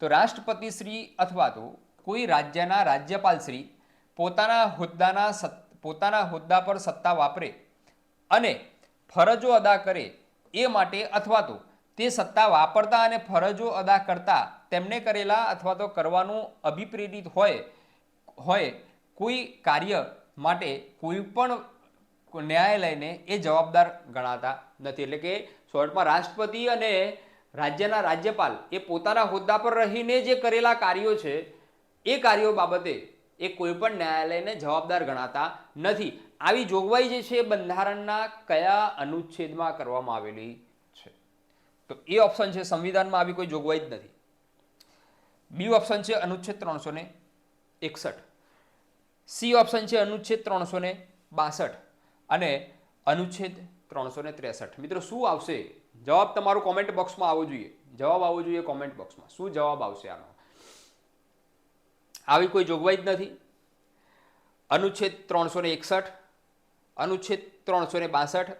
તો રાષ્ટ્રપતિ શ્રી અથવા તો કોઈ રાજ્યના રાજ્યપાલ શ્રી પોતાના હોદ્દા પર સત્તા વાપરે અને ફરજો અદા કરે એ માટે, અથવા તો તે સત્તા વાપરતા અને ફરજો અદા કરતા તેમને કરેલા અથવા તો કરવાનું અભિપ્રેરિત હોય કોઈ કાર્ય માટે કોઈ પણ ન્યાયાલયને એ જવાબદાર ગણાતા નથી. એટલે કે શોર્ટમાં રાષ્ટ્રપતિ અને રાજ્યના રાજ્યપાલ એ પોતાના હોદ્દા પર રહીને જે કરેલા કાર્યો છે એ કાર્યો બાબતે એ કોઈ પણ ન્યાયાલયને જવાબદાર ગણાતા નથી. આવી જોગવાઈ જે છે બંધારણના કયા અનુચ્છેદમાં કરવામાં આવેલી છે? તો એ ઓપ્શન છે સંવિધાનમાં આવી કોઈ જોગવાઈ જ નથી. બી ઓપ્શન છે અનુચ્છેદ 361, સી ઓપ્શન છે અનુચ્છેદ 362 અને અનુચ્છેદ 363. મિત્રો શું આવશે જવાબ? તમારું કોમેન્ટ બોક્સમાં આવવો જોઈએ. જવાબ આવવો જોઈએ કોમેન્ટ બોક્સમાં. શું જવાબ આવશે આનો? આવી કોઈ જોગવાઈ જ નથી. અનુચ્છેદ 361, અનુચ્છેદ 362,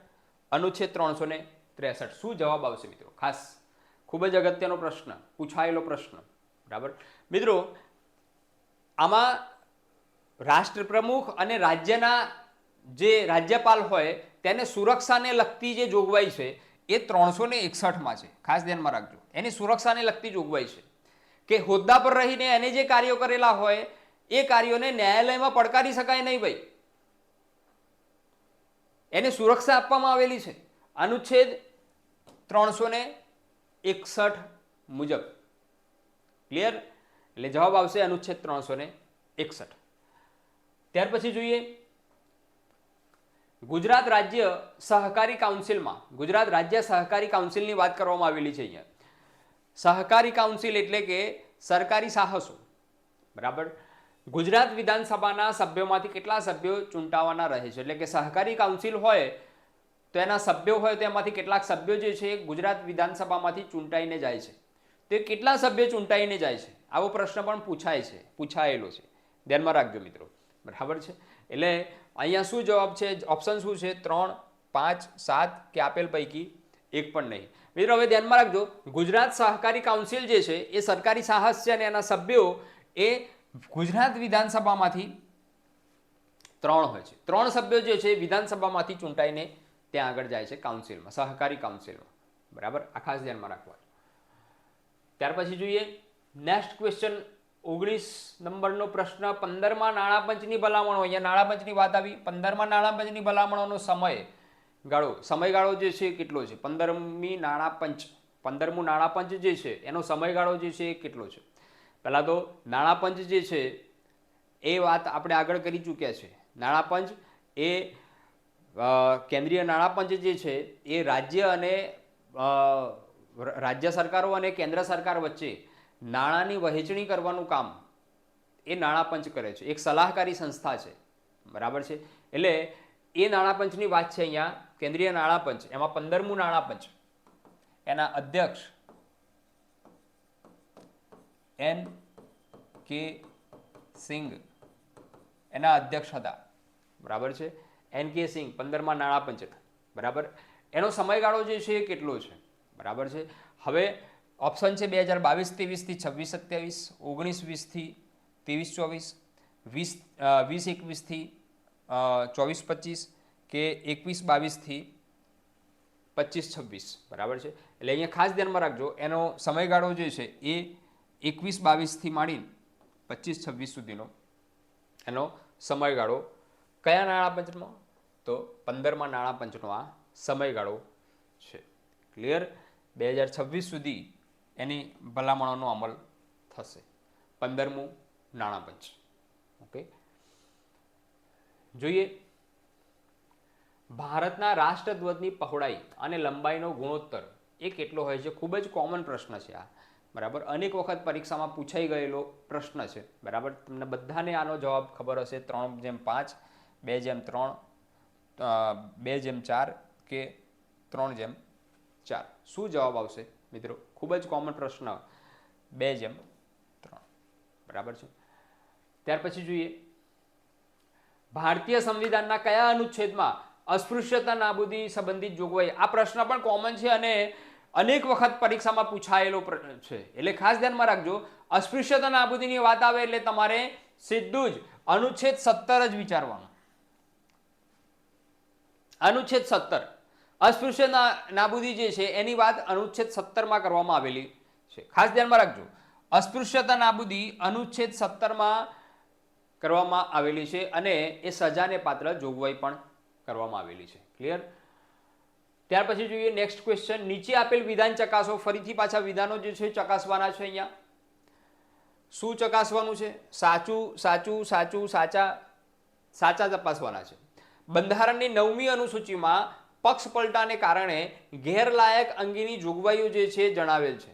અનુચ્છેદ 363. શું જવાબ આવશે મિત્રો? ખાસ ખૂબ જ અગત્યનો પ્રશ્ન, પૂછાયેલો પ્રશ્ન. બરાબર મિત્રો, આમાં રાષ્ટ્રપ્રમુખ અને રાજ્યના જે રાજ્યપાલ હોય તેને સુરક્ષાને લગતી જે જોગવાઈ છે એ 361માં છે. ખાસ ધ્યાનમાં રાખજો, એની સુરક્ષાને લગતી જોગવાઈ છે કે હોદ્દા પર રહીને એને જે કાર્યો કરેલા હોય એ કાર્યોને ન્યાયાલયમાં પડકારી શકાય નહીં ભાઈ, એને સુરક્ષા આપવામાં આવેલી છે અનુચ્છેદ 361 મુજબ. ક્લિયર? એટલે જવાબ આવશે અનુચ્છેદ 361. ત્યાર પછી જોઈએ ગુજરાત રાજ્ય સહકારી કાઉન્સિલમાં ગુજરાત રાજ્ય સહકારી કાઉન્સિલની વાત કરવામાં આવેલી છે અહીંયા. સહકારી કાઉન્સિલ એટલે કે સરકારી સાહસો, બરાબર. ગુજરાત વિધાનસભાના સભ્યોમાંથી કેટલા સભ્યો ચૂંટાવાના રહે છે, એટલે કે સહકારી કાઉન્સિલ હોય તો એના સભ્યો હોય તો એમાંથી કેટલાક સભ્યો જે છે ગુજરાત વિધાનસભામાંથી ચૂંટાઈને જાય છે. તે કેટલા સભ્યો ચૂંટાઈને જાય છે આવો પ્રશ્ન પણ પૂછાયેલો છે, ધ્યાનમાં રાખજો મિત્રો, બરાબર છે. એટલે અહીંયા શું જવાબ છે, ઓપ્શન શું છે, 3, 5, 7 કે આપેલ પૈકી એક પણ નહીં. મિત્રો હવે ધ્યાનમાં રાખજો, ગુજરાત સહકારી કાઉન્સિલ જે છે એ સરકારી સાહસ છે અને એના સભ્યો એ ગુજરાત વિધાનસભામાંથી 3 હોય છે. 3 સભ્યો જે છે વિધાનસભામાંથી ચૂંટાઈને ત્યાં આગળ જાય છે કાઉન્સિલમાં, સહકારી કાઉન્સિલમાં, બરાબર. આ ખાસ ધ્યાનમાં રાખવાનું. ત્યાર પછી જોઈએ નેક્સ્ટ ક્વેશ્ચન, 19 નંબરનો પ્રશ્ન. 15માં નાણાપંચની ભલામણો, અહીંયા નાણાપંચની વાત આવી. 15માં નાણાપંચની ભલામણોનો સમયગાળો જે છે કેટલો છે? 15મી નાણાપંચ, 15મું નાણાપંચ જે છે એનો સમયગાળો જે છે એ કેટલો છે? પહેલાં તો નાણાપંચ જે છે એ વાત આપણે આગળ કરી ચૂક્યા છે. નાણાપંચ એ કેન્દ્રીય નાણાપંચ જે છે એ રાજ્ય સરકારો અને કેન્દ્ર સરકાર વચ્ચે નાણાંની વહેંચણી કરવાનું કામ એ નાણાપંચ કરે છે. એક સલાહકારી સંસ્થા છે, બરાબર છે. એટલે એ નાણાપંચની વાત છે અહીંયા, કેન્દ્રીય નાણાપંચ. એમાં 15મું નાણાપંચ, એના અધ્યક્ષ N.K. સિંઘ એના અધ્યક્ષ હતા, બરાબર છે. N.K. સિંઘ 15માં નાણાપંચના, બરાબર. એનો સમયગાળો જે છે એ કેટલો છે, બરાબર છે. હવે ઓપ્શન છે 2022-23 થી 26-27, 19-20 થી 23-24, 20-21 થી 24-25 કે 21-22 થી 25-26, બરાબર છે. એટલે અહીંયા ખાસ ધ્યાનમાં રાખજો, એનો સમયગાળો જે છે એ 21-22 થી માંડીને 25-26 સુધીનો એનો સમયગાળો કયા નાણાપંચનો? તો 15માં નાણાપંચનો આ સમયગાળો છે. ક્લિયર? 2026 સુધી એની ભલામણોનો અમલ થશે. 15મું નાણાપંચ. ઓકે, જોઈએ ભારતના રાષ્ટ્રધ્વજની પહોળાઈ અને લંબાઈનો ગુણોત્તર એ કેટલો હોય છે? ખૂબ જ કોમન પ્રશ્ન છે આ, બરાબર. અનેક વખત પરીક્ષામાં પૂછાઈ ગયેલો પ્રશ્ન છે, બરાબર. તમને બધાને આનો જવાબ ખબર હશે. 3:5, 2:3, 2:4 કે 3:4. શું જવાબ આવશે મિત્રો? ખૂબ જ કોમન પ્રશ્ન, 2:3, બરાબર છે. ત્યાર પછી જોઈએ ભારતીય સંવિધાનના કયા અનુચ્છેદમાં અસ્પૃશ્યતા નાબૂદી સંબંધિત જોગવાઈ? આ પ્રશ્ન પણ કોમન છે અને અનેક વખત પરીક્ષામાં પૂછાયેલો છે, એટલે ખાસ ધ્યાનમાં રાખજો. અસ્પૃશ્યતા નાબૂદીની વાત આવે એટલે તમારે સીધું જ અનુચ્છેદ 17 જ વિચારવાનું. અનુચ્છેદ 17, અસ્પૃશ્ય નાબૂદી જે છે એની વાત અનુચ્છેદ 17માં કરવામાં આવેલી છે. ખાસ ધ્યાનમાં રાખજો, અસ્પૃશ્યતા નાબૂદી અનુચ્છેદ 17માં કરવામાં આવેલી છે અને એ સજાને પાત્ર જોગવાઈ પણ કરવામાં આવેલી છે. ક્લિયર? ત્યાર પછી જોઈએ નેક્સ્ટ ક્વેશ્ચન, નીચે આપેલ વિધાન ચકાસો. ફરીથી પાછા વિધાનો જે છે ચકાસવાના છે. અહીંયા શું ચકાસવાનું છે? સાચું, સાચું, સાચું, સાચા, સાચા તપાસવાના છે. બંધારણની 9મી અનુસૂચિમાં પક્ષ પલટાને કારણે ગેરલાયક અંગેની જોગવાઈઓ જે છે જણાવેલ છે.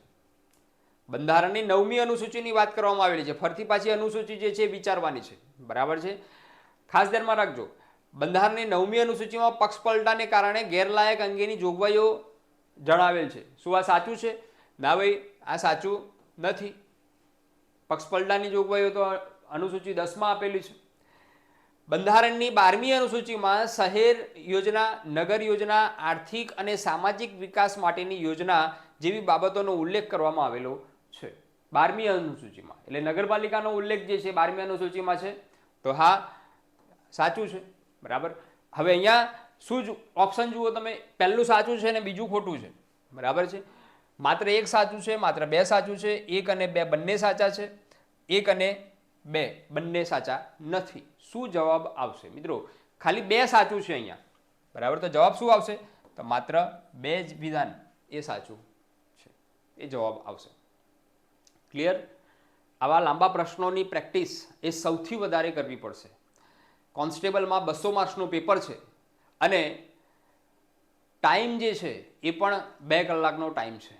બંધારણની 9મી અનુસૂચિની વાત કરવામાં આવેલી છે. ફરતી પાછી અનુસૂચિ જે છે વિચારવાની છે, બરાબર છે. ખાસ ધ્યાનમાં રાખજો, બંધારણની 9મી અનુસૂચિમાં પક્ષ પલટાને કારણે ગેરલાયક અંગેની જોગવાઈઓ જણાવેલ છે. શું આ સાચું છે? ના ભાઈ, આ સાચું નથી. પક્ષ પલટાની જોગવાઈઓ તો અનુસૂચિ 10માં આપેલી છે. બંધારણની 12મી અનુસૂચિમાં શહેર યોજના, નગર યોજના, આર્થિક અને સામાજિક વિકાસ માટેની યોજના જેવી બાબતોનો ઉલ્લેખ કરવામાં આવેલો છે 12મી અનુસૂચિમાં. એટલે નગરપાલિકાનો ઉલ્લેખ જે છે 12મી અનુસૂચિમાં છે, તો હા સાચું છે, બરાબર. હવે અહીંયા શું ઓપ્શન જુઓ તમે, પહેલું સાચું છે અને બીજું ખોટું છે, બરાબર છે. માત્ર એક સાચું છે, માત્ર બે સાચું છે, 1 અને 2 બંને સાચા છે, 1 અને 2 બંને સાચા નથી. શું જવાબ આવશે મિત્રો? ખાલી 2 સાચું છે અહીંયા, બરાબર. તો જવાબ શું આવશે? તો માત્ર 2 જ વિધાન એ સાચું છે, એ જવાબ આવશે. ક્લિયર? આવા લાંબા પ્રશ્નોની પ્રેક્ટિસ એ સૌથી વધારે કરવી પડશે. કોન્સ્ટેબલમાં 200 માર્ક્સનું પેપર છે અને ટાઈમ જે છે એ પણ 2 કલાકનો ટાઈમ છે.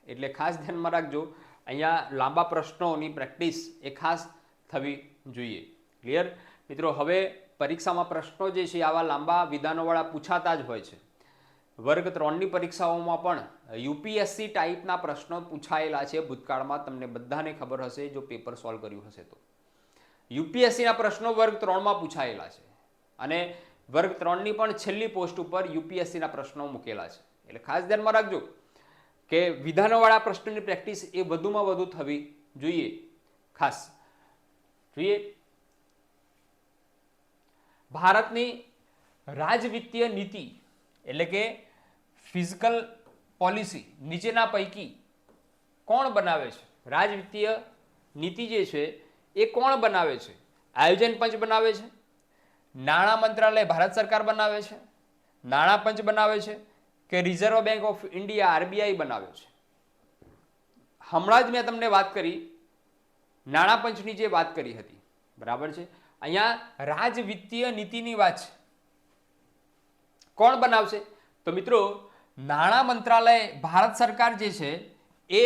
એટલે ખાસ ધ્યાનમાં રાખજો, અહીંયા લાંબા પ્રશ્નોની પ્રેક્ટિસ એ ખાસ થવી જોઈએ. ક્લિયર મિત્રો? હવે પરીક્ષામાં પ્રશ્નો જે છે આવા લાંબા વિધાનોવાળા પૂછાતા જ હોય છે. વર્ગ 3ની પરીક્ષાઓમાં પણ યુપીએસસી ટાઈપના પ્રશ્નો પૂછાયેલા છે ભૂતકાળમાં, તમને બધાને ખબર હશે જો પેપર સોલ્વ કર્યું હશે તો. યુપીએસસીના પ્રશ્નો વર્ગ 3માં પૂછાયેલા છે અને વર્ગ 3ની પણ છેલ્લી પોસ્ટ ઉપર યુપીએસસીના પ્રશ્નો મૂકેલા છે. એટલે ખાસ ધ્યાનમાં રાખજો કે વિધાનોવાળા પ્રશ્નોની પ્રેક્ટિસ એ વધુમાં વધુ થવી જોઈએ. ખાસ જોઈએ ભારતની રાજવિત્તીય નીતિ એટલે કે ફિસ્કલ પોલિસી નીચેના પૈકી કોણ બનાવે છે? રાજવિત્તીય નીતિ જે છે એ કોણ બનાવે છે? આયોજન પંચ બનાવે છે, નાણાં મંત્રાલય ભારત સરકાર બનાવે છે, નાણાં પંચ બનાવે છે કે reserve bank of India RBI બનાવે છે? હમણાં જ મેં તમને વાત કરી નાણાં પંચની જે વાત કરી હતી, બરાબર છે. અહીંયા રાજવિત્તીય નીતિની વાત છે. કોણ બનાવશે? તો મિત્રો નાણાં મંત્રાલય ભારત સરકાર જે છે એ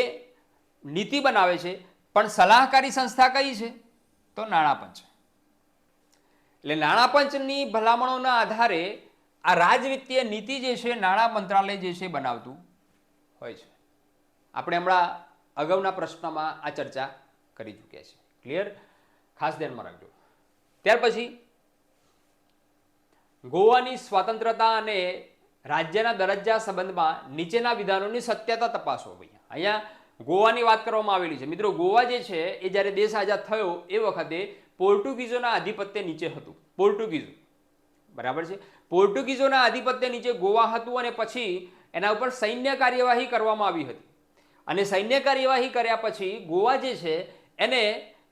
નીતિ બનાવે છે, પણ સલાહકારી સંસ્થા કઈ છે? તો નાણાં પંચ. એટલે નાણાં પંચની ભલામણોના આધારે આ રાજવિત્તીય નીતિ જે છે નાણાં મંત્રાલય જે છે બનાવતું હોય છે. આપણે હમણાં અગાઉના પ્રશ્નમાં આ ચર્ચા કરી ચૂક્યા છે. ક્લિયર? ખાસ ધ્યાનમાં રાખજો. ત્યાર પછી ગોવાની સ્વતંત્રતા અને રાજ્યના દરજ્જા સંબંધમાં નીચેના વિધાનોની સત્યતા તપાસો. અહીંયા ગોવાની વાત કરવામાં આવેલી છે. મિત્રો ગોવા જે છે એ જ્યારે દેશ આઝાદ થયો એ વખતે પોર્ટુગીઝોના આધિપત્ય નીચે હતું. પોર્ટુગીઝો, બરાબર છે. પોર્ટુગીઝોના આધિપત્ય નીચે ગોવા હતું અને પછી એના ઉપર સૈન્ય કાર્યવાહી કરવામાં આવી હતી અને સૈન્ય કાર્યવાહી કર્યા પછી ગોવા જે છે એને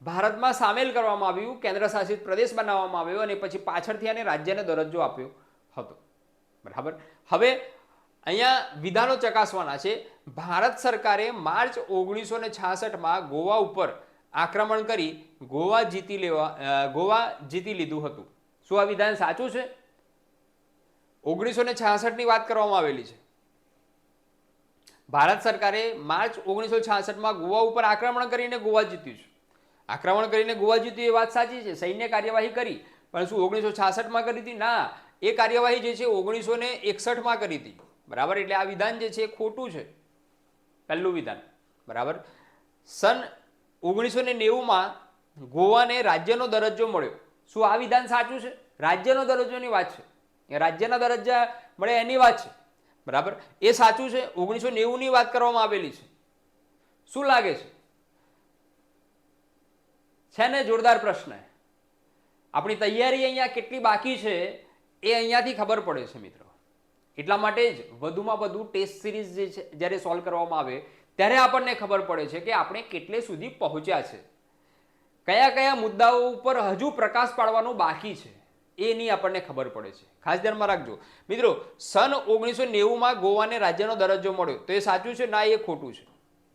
ભારતમાં સામેલ કરવામાં આવ્યું, કેન્દ્ર શાસિત પ્રદેશ બનાવવામાં આવ્યો અને પછી પાછળથી આને રાજ્યને દરજ્જો આપ્યો હતો. બરાબર. હવે અહીંયા વિધાનો ચકાસવાના છે. ભારત સરકારે માર્ચ 1966માં ગોવા ઉપર આક્રમણ કરી ગોવા જીતી લીધું હતું. શું આ વિધાન સાચું છે? 1966ની વાત કરવામાં આવેલી છે. ભારત સરકારે માર્ચ 1966માં ગોવા ઉપર આક્રમણ કરીને ગોવા જીત્યું છે. આક્રમણ કરીને ગોવા જીત્યું એ વાત સાચી છે, સૈન્ય કાર્યવાહી કરી, પણ શું 1966માં કરી હતી? ના, એ કાર્યવાહી જે છે 1961માં કરી હતી. બરાબર. એટલે આ વિધાન જે છે એ ખોટું છે, પહેલું વિધાન. બરાબર. સન 1990માં ગોવાને રાજ્યનો દરજ્જો મળ્યો. શું આ વિધાન સાચું છે? રાજ્યનો દરજ્જોની વાત છે, રાજ્યના દરજ્જા મળે એની વાત છે. બરાબર. એ સાચું છે. 1990ની વાત કરવામાં આવેલી છે. શું લાગે છે ને? જોરદાર પ્રશ્ન. આપણી તૈયારી અહીંયા કેટલી બાકી છે એ અહીંયાથી ખબર પડે છે મિત્રો. એટલા માટે જ વધુમાં વધુ ટેસ્ટ સિરીઝ જે છે જ્યારે સોલ્વ કરવામાં આવે ત્યારે આપણને ખબર પડે છે કે આપણે કેટલે સુધી પહોંચ્યા છે, કયા કયા મુદ્દાઓ ઉપર હજુ પ્રકાશ પાડવાનો બાકી છે એની આપણને ખબર પડે છે. ખાસ ધ્યાનમાં રાખજો મિત્રો. સન 1990માં ગોવાને રાજ્યનો દરજ્જો મળ્યો તો એ સાચું છે? ના, એ ખોટું છે.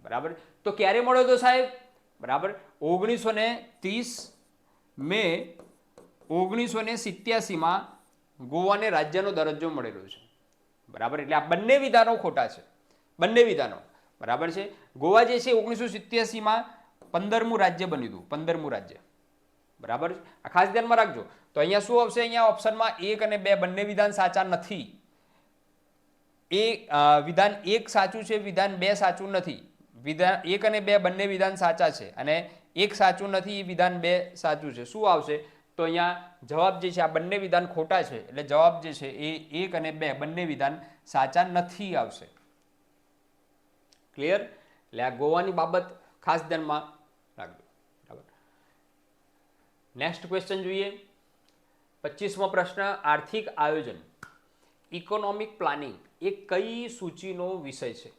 બરાબર. તો ક્યારે મળ્યો તો સાહેબ? બરાબર. 1930 મે 1987માં ગોવાને રાજ્યનો દરજ્જો મળેલો છે. બરાબર. એટલે આ બંને વિધાનો ખોટા છે, બંને વિધાનો. બરાબર છે. ગોવા જે છે 1987માં 15મું રાજ્ય બન્યું હતું, 15મું રાજ્ય. બરાબર. આ ખાસ ધ્યાનમાં રાખજો. તો અહીંયા શું આવશે? અહીંયા ઓપ્શનમાં 1 અને 2 બંને વિધાન સાચા નથી. વિધાન 1 સાચું છે, વિધાન 2 સાચું નથી. વિધાન 1 અને 2 બંને વિધાન સાચા છે અને 1 સાચું નથી, વિધાન 2 સાચું છે. શું આવશે? તો અહીંયા જવાબ જે છે આ બંને વિધાન ખોટા છે, એટલે જવાબ જે છે એ 1 અને 2 બંને વિધાન સાચા નથી આવશે. ક્લિયર? એટલે આ ગોવાની બાબત ખાસ ધ્યાનમાં રાખજો. બરાબર. નેક્સ્ટ ક્વેશ્ચન જોઈએ. 25મો પ્રશ્ન. આર્થિક આયોજન, ઇકોનોમિક પ્લાનિંગ એ કઈ સૂચિનો વિષય છે?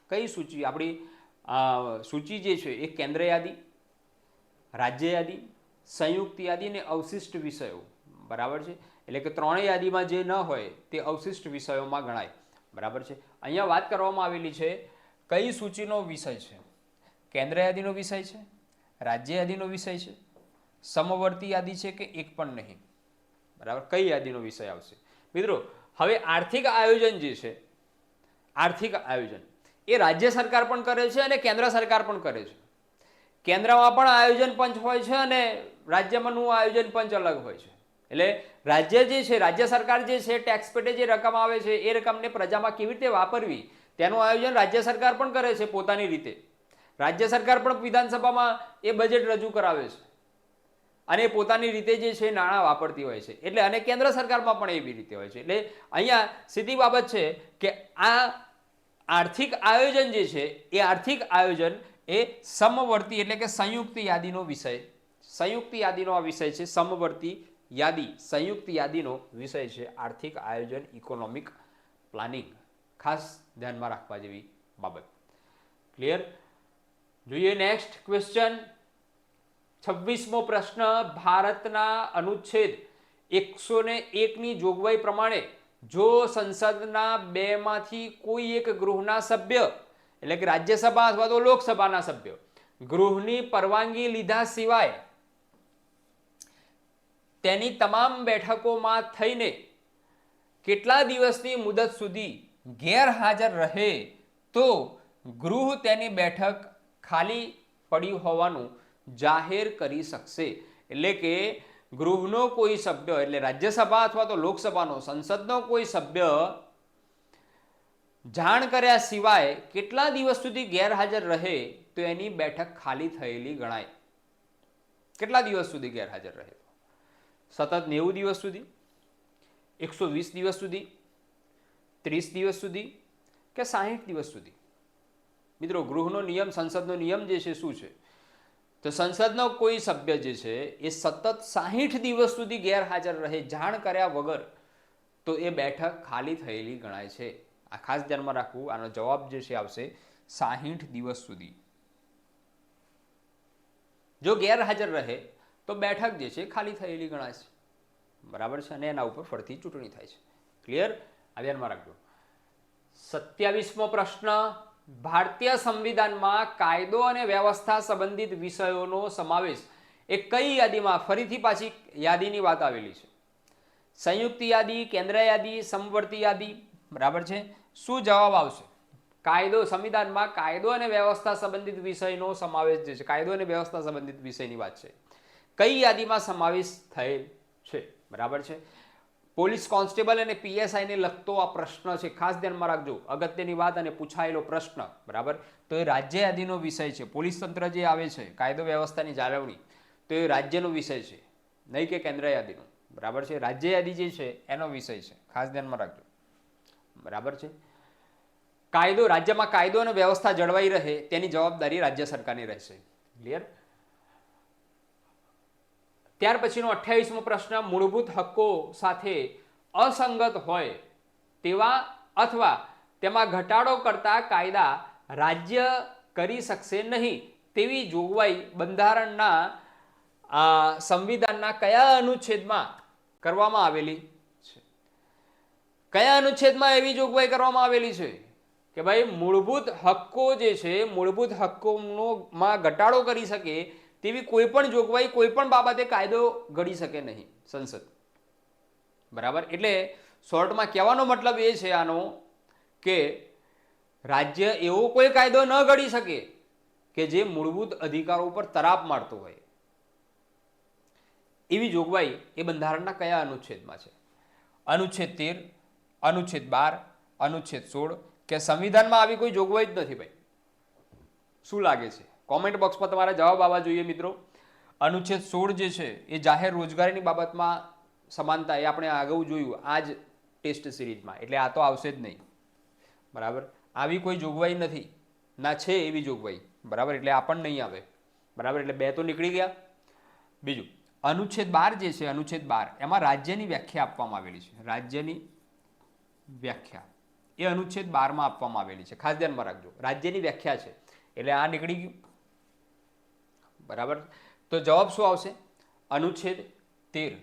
કઈ સૂચિ? આપણી સૂચિ જે છે એ કેન્દ્ર યાદી, રાજ્ય યાદી, સંયુક્ત યાદી અને અવશિષ્ટ વિષયો. બરાબર છે. એટલે કે ત્રણેય યાદીમાં જે ન હોય તે અવશિષ્ટ વિષયોમાં ગણાય. બરાબર છે. અહીંયા વાત કરવામાં આવેલી છે કઈ સૂચિનો વિષય છે? કેન્દ્ર યાદીનો વિષય છે, રાજ્ય યાદીનો વિષય છે, સમવર્તી યાદી છે કે એક પણ નહીં? બરાબર, કઈ યાદીનો વિષય આવશે મિત્રો? હવે આર્થિક આયોજન જે છે, આર્થિક આયોજન એ રાજ્ય સરકાર પણ કરે છે અને કેન્દ્ર સરકાર પણ કરે છે. કેન્દ્રમાં પણ આયોજન પંચ હોય છે અને રાજ્યમાંનું આયોજન પંચ અલગ હોય છે. એટલે રાજ્ય જે છે, રાજ્ય સરકાર જે છે, ટેક્સ પેટે જે રકમ આવે છે એ રકમને પ્રજામાં કેવી રીતે વાપરવી તેનું આયોજન રાજ્ય સરકાર પણ કરે છે પોતાની રીતે. રાજ્ય સરકાર પણ વિધાનસભામાં એ બજેટ રજૂ કરાવે છે અને પોતાની રીતે જે છે નાણાં વાપરતી હોય છે. એટલે અને કેન્દ્ર સરકારમાં પણ એવી રીતે હોય છે. એટલે અહીંયા સીધી બાબત છે કે આ આર્થિક આયોજન જે છે એ આર્થિક આયોજન એ સમવર્તી એટલે કે સંયુક્ત યાદીનો વિષય, સંયુક્ત યાદીનો આ વિષય છે. સમવર્તી યાદી, સંયુક્ત યાદીનો વિષય છે આર્થિક આયોજન, ઇકોનોમિક પ્લાનિંગ. ખાસ ધ્યાનમાં રાખવા જેવી બાબત. ક્લિયર? જોઈએ નેક્સ્ટ ક્વેશ્ચન. 26મો પ્રશ્ન. ભારતના અનુચ્છેદ 101 ની જોગવાઈ પ્રમાણે જો સંસદના બેમાંથી કોઈ એક ગૃહના સભ્ય એટલે કે રાજ્યસભા અથવા તો લોકસભાના સભ્ય ગૃહની પરવાનગી લીધા સિવાય તેની તમામ બેઠકોમાં થઈને કેટલા દિવસની મુદત સુધી ગેરહાજર રહે તો ગૃહ તેની બેઠક ખાલી પડી હોવાનું જાહેર કરી શકશે. એટલે કે ગૃહનો કોઈ સભ્ય એટલે રાજ્યસભા અથવા તો લોકસભાનો સંસદનો કોઈ સભ્ય જાણ કર્યા સિવાય કેટલા દિવસ સુધી ગેરહાજર રહે તો એની બેઠક ખાલી થયેલી ગણાય. કેટલા દિવસ સુધી ગેરહાજર રહે? સતત 90 દિવસ સુધી, 120 દિવસ સુધી, 30 દિવસ સુધી કે 60 દિવસ સુધી? મિત્રો ગૃહનો નિયમ, સંસદનો નિયમ જે છે શું છે? તો સંસદનો કોઈ સભ્ય જે છે એ સતત 60 દિવસ સુધી ગેરહાજર રહે જાણ કર્યા વગર તો એ બેઠક ખાલી થયેલી ગણાય છે. આ ખાસ ધ્યાનમાં રાખવું. આનો જવાબ જે છે આવશે 60 દિવસ સુધી. જો ગેરહાજર રહે તો બેઠક જે છે ખાલી થયેલી ગણાય છે. બરાબર છે? અને એના ઉપર ફરીથી ચૂંટણી થાય છે. ક્લિયર? આ ધ્યાનમાં રાખજો. 27મો પ્રશ્ન. ભારતીય સંવિધાનમાં કાયદો અને વ્યવસ્થા સંબંધિત વિષયોનો સમાવેશ એ કઈ યાદીમાં? ફરીથી પાછી યાદીની વાત આવેલી છે. સંયુક્ત યાદી, કેન્દ્ર યાદી, સમવર્તી યાદી. બરાબર છે? શું જવાબ આવશે? કાયદો, સંવિધાનમાં કાયદો અને વ્યવસ્થા સંબંધિત વિષયનો સમાવેશ જે છે, કાયદો અને વ્યવસ્થા સંબંધિત વિષયની વાત છે, કઈ યાદીમાં સમાવેશ થયેલ છે? બરાબર છે? પોલીસ કોન્સ્ટેબલ અને પીએસઆઈને લગતો આ પ્રશ્ન છે. ખાસ ધ્યાનમાં રાખજો. અગત્યની વાત અને પૂછાયેલો પ્રશ્ન. બરાબર? તો એ રાજ્ય યાદીનો વિષય છે. પોલીસ તંત્ર જે આવે છે, કાયદો વ્યવસ્થાની જાળવણી, તો એ રાજ્યનો વિષય છે, નહીં કે કેન્દ્ર યાદીનો. બરાબર છે? રાજ્ય યાદી જે છે એનો વિષય છે. ખાસ ધ્યાનમાં રાખજો. બરાબર છે? કાયદો, રાજ્યમાં કાયદો અને વ્યવસ્થા જળવાઈ રહે તેની જવાબદારી રાજ્ય સરકારની રહેશે. ક્લિયર? ત્યાર પછીનો 28મો પ્રશ્ન. મૂળભૂત હક્કો સાથે અસંગત હોય તેવા અથવા તેમાં ઘટાડો કરતા કાયદા રાજ્ય કરી શકશે નહીં તેવી જોગવાઈ બંધારણના સંવિધાનના કયા અનુચ્છેદમાં કરવામાં આવેલી છે? કયા અનુચ્છેદમાં એવી જોગવાઈ કરવામાં આવેલી છે કે ભાઈ મૂળભૂત હક્કો જે છે, મૂળભૂત હક્કોમાં ઘટાડો કરી શકે તેવી કોઈ પણ જોગવાઈ કોઈ પણ બાબતે કાયદો ઘડી શકે નહીં સંસદ. બરાબર? એટલે શોર્ટમાં કહેવાનો મતલબ એ છે આનો કે રાજ્ય એવો કોઈ કાયદો ન ઘડી શકે કે જે મૂળભૂત અધિકારો ઉપર તરાપ મારતો હોય. એવી જોગવાઈ એ બંધારણના કયા અનુચ્છેદમાં છે? અનુચ્છેદ 13, અનુચ્છેદ 12, અનુચ્છેદ 16 કે સંવિધાનમાં આવી કોઈ જોગવાઈ જ નથી ભાઈ? શું લાગે છે? કોમેન્ટ બોક્સમાં તમારા જવાબ આવવા જોઈએ મિત્રો. અનુચ્છેદ 16 જે છે એ જાહેર રોજગારીની બાબતમાં સમાનતા, એ આપણે અગાઉ જોયું આ જ ટેસ્ટ સિરીઝમાં, એટલે આ તો આવશે જ નહીં. બરાબર? આવી કોઈ જોગવાઈ નથી, ના છે એવી જોગવાઈ. બરાબર? એટલે આ પણ નહીં આવે. બરાબર? એટલે બે તો નીકળી ગયા. બીજું અનુચ્છેદ 12 જે છે, અનુચ્છેદ 12 એમાં રાજ્યની વ્યાખ્યા આપવામાં આવેલી છે. રાજ્યની વ્યાખ્યા એ અનુચ્છેદ 12 માં આપવામાં આવેલી છે. ખાસ ધ્યાનમાં રાખજો. રાજ્યની વ્યાખ્યા છે એટલે આ નીકળી ગયું. બરાબર? તો જવાબ શું આવશે? અનુચ્છેદ 13.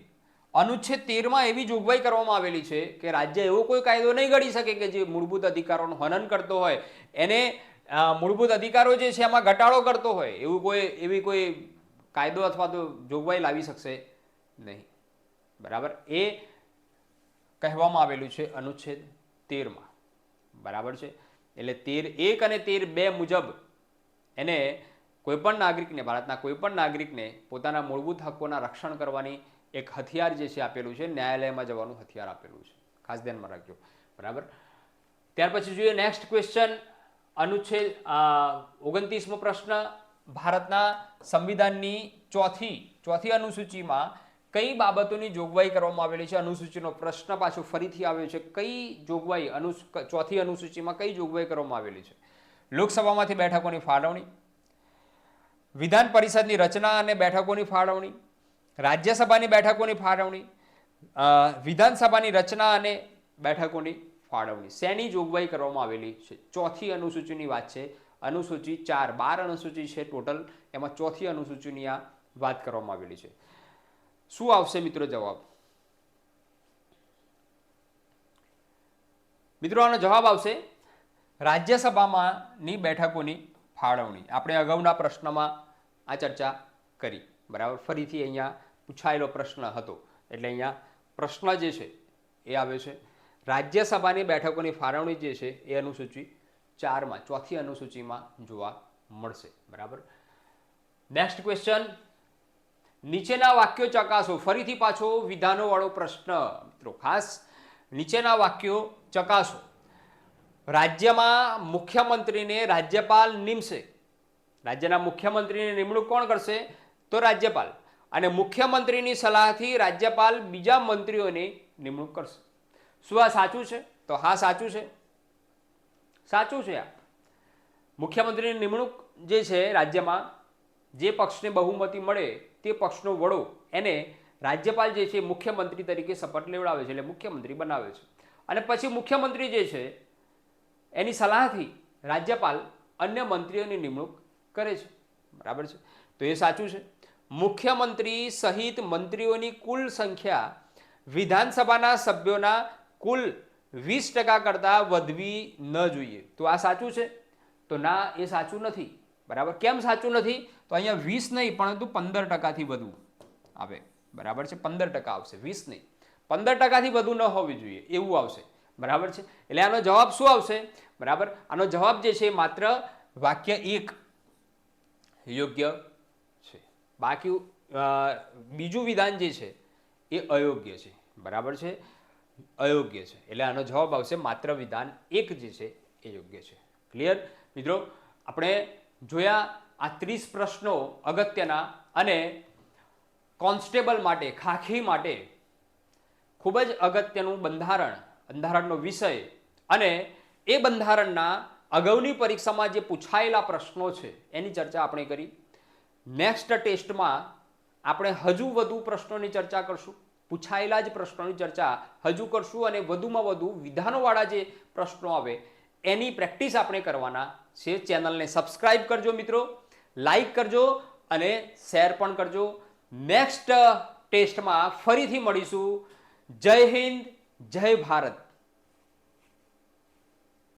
અનુચ્છેદ 13 માં એવી જોગવાઈ કરવામાં આવેલી છે કે રાજ્ય એવો કોઈ કાયદો નહીં ઘડી શકે કે જે મૂળભૂત અધિકારોનું હનન કરતો હોય, એને મૂળભૂત અધિકારો જે છે એમાં ઘટાડો કરતો હોય એવી કોઈ કાયદો અથવા તો જોગવાઈ લાવી શકશે નહીં. બરાબર, એ કહેવામાં આવેલું છે અનુચ્છેદ 13માં, બરાબર છે. એટલે 13.1 અને 13.2 મુજબ એને કોઈપણ નાગરિકને, ભારતના કોઈપણ નાગરિકને પોતાના મૂળભૂત હકોના રક્ષણ કરવાની એક હથિયાર જે છે આપેલું છે, ન્યાયાલયમાં જવાનું હથિયાર આપેલું છે. ખાસ ધ્યાનમાં રાખજો, બરાબર. ત્યાર પછી જોઈએ નેક્સ્ટ ક્વેશ્ચન, અનુચ્છેદ 29મો પ્રશ્ન, ભારતના સંવિધાનની ચોથી અનુસૂચિમાં કઈ બાબતોની જોગવાઈ કરવામાં આવેલી છે? અનુસૂચિનો પ્રશ્ન પાછો ફરીથી આવ્યો છે. કઈ જોગવાઈ ચોથી અનુસૂચિમાં કઈ જોગવાઈ કરવામાં આવેલી છે? લોકસભામાંથી બેઠકોની ફાળવણી, વિધાન પરિષદની રચના અને બેઠકોની ફાળવણી, રાજ્યસભાની બેઠકોની ફાળવણી, વિધાનસભાની રચના અને બેઠકોની ફાળવણી. શેની જોગવાઈ કરવામાં આવેલી છે? ચોથી અનુસૂચિની વાત છે. અનુસૂચિ 4, 12 અનુસૂચિ છે ટોટલ, એમાં ચોથી અનુસૂચિની આ વાત કરવામાં આવેલી છે. શું આવશે મિત્રો જવાબ? મિત્રો આનો જવાબ આવશે રાજ્યસભામાંની બેઠકોની ફાળવણી. આપણે અગાઉના પ્રશ્નમાં આ ચર્ચા કરી, બરાબર. ફરીથી અહીંયા પૂછાયેલો પ્રશ્ન હતો એટલે અહીંયા પ્રશ્ન જે છે એ આવે છે રાજ્યસભાની બેઠકોની ફાળવણી જે છે એ અનુસૂચિ 4માં, ચોથી અનુસૂચિમાં જોવા મળશે, બરાબર. નેક્સ્ટ ક્વેશ્ચન, નીચેના વાક્યો ચકાસો. ફરીથી પાછો વિધાનો વાળો પ્રશ્ન મિત્રો, ખાસ નીચેના વાક્યો ચકાસો. રાજ્યમાં મુખ્યમંત્રીને રાજ્યપાલ નિમશે. રાજ્યના મુખ્યમંત્રીની નિમણૂક કોણ કરશે? તો રાજ્યપાલ. અને મુખ્યમંત્રીની સલાહથી રાજ્યપાલ બીજા મંત્રીઓની નિમણૂક કરશે. શું આ સાચું છે? તો હા સાચું છે, સાચું છે. આ મુખ્યમંત્રીની નિમણૂક જે છે રાજ્યમાં જે પક્ષને બહુમતી મળે તે પક્ષનો વડો એને રાજ્યપાલ જે છે મુખ્યમંત્રી તરીકે શપથ લેવડાવે છે, એટલે મુખ્યમંત્રી બનાવે છે. અને પછી મુખ્યમંત્રી જે છે એની સલાહથી રાજ્યપાલ અન્ય મંત્રીઓની નિમણૂક કરે છે, બરાબર છે. તો એ સાચું છે. મુખ્યમંત્રી સહિત મંત્રીઓની કુલ સંખ્યા વિધાનસભાના સભ્યોના કુલ 20% કરતાં વધવી ન જોઈએ. તો આ સાચું છે? તો ના, એ સાચું નથી, બરાબર. કેમ સાચું નથી? તો અહીંયા 20 નહીં પરંતુ 15%થી વધુ આવે, બરાબર છે. 15% આવશે, 20 નહીં. 15%થી વધુ ન હોવી જોઈએ એવું આવશે, બરાબર છે. એટલે આનો જવાબ શું આવશે? બરાબર, આનો જવાબ જે છે માત્ર વાક્ય 1 યોગ્ય છે. બાકી બીજું વિધાન જે છે એ અયોગ્ય છે, બરાબર છે, અયોગ્ય છે. એટલે આનો જવાબ આવશે માત્ર વિધાન 1 જે છે એ યોગ્ય છે. ક્લિયર મિત્રો? આપણે જોયા આ 30 પ્રશ્નો અગત્યના અને કોન્સ્ટેબલ માટે, ખાખી માટે ખૂબ જ અગત્યનું બંધારણનો વિષય, અને એ બંધારણના અગાઉની પરીક્ષામાં જે પૂછાયેલા પ્રશ્નો છે એની ચર્ચા આપણે કરી. નેક્સ્ટ ટેસ્ટમાં આપણે હજુ વધુ પ્રશ્નોની ચર્ચા કરશું, પૂછાયેલા જ પ્રશ્નોની ચર્ચા હજુ કરશું, અને વધુમાં વધુ વિધાનોવાળા જે પ્રશ્નો આવે એની પ્રેક્ટિસ આપણે કરવાના છે. ચેનલને સબસ્ક્રાઇબ કરજો મિત્રો, લાઈક કરજો અને શેર પણ કરજો. નેક્સ્ટ ટેસ્ટમાં ફરીથી મળીશું. જય હિન્દ, જય ભારત.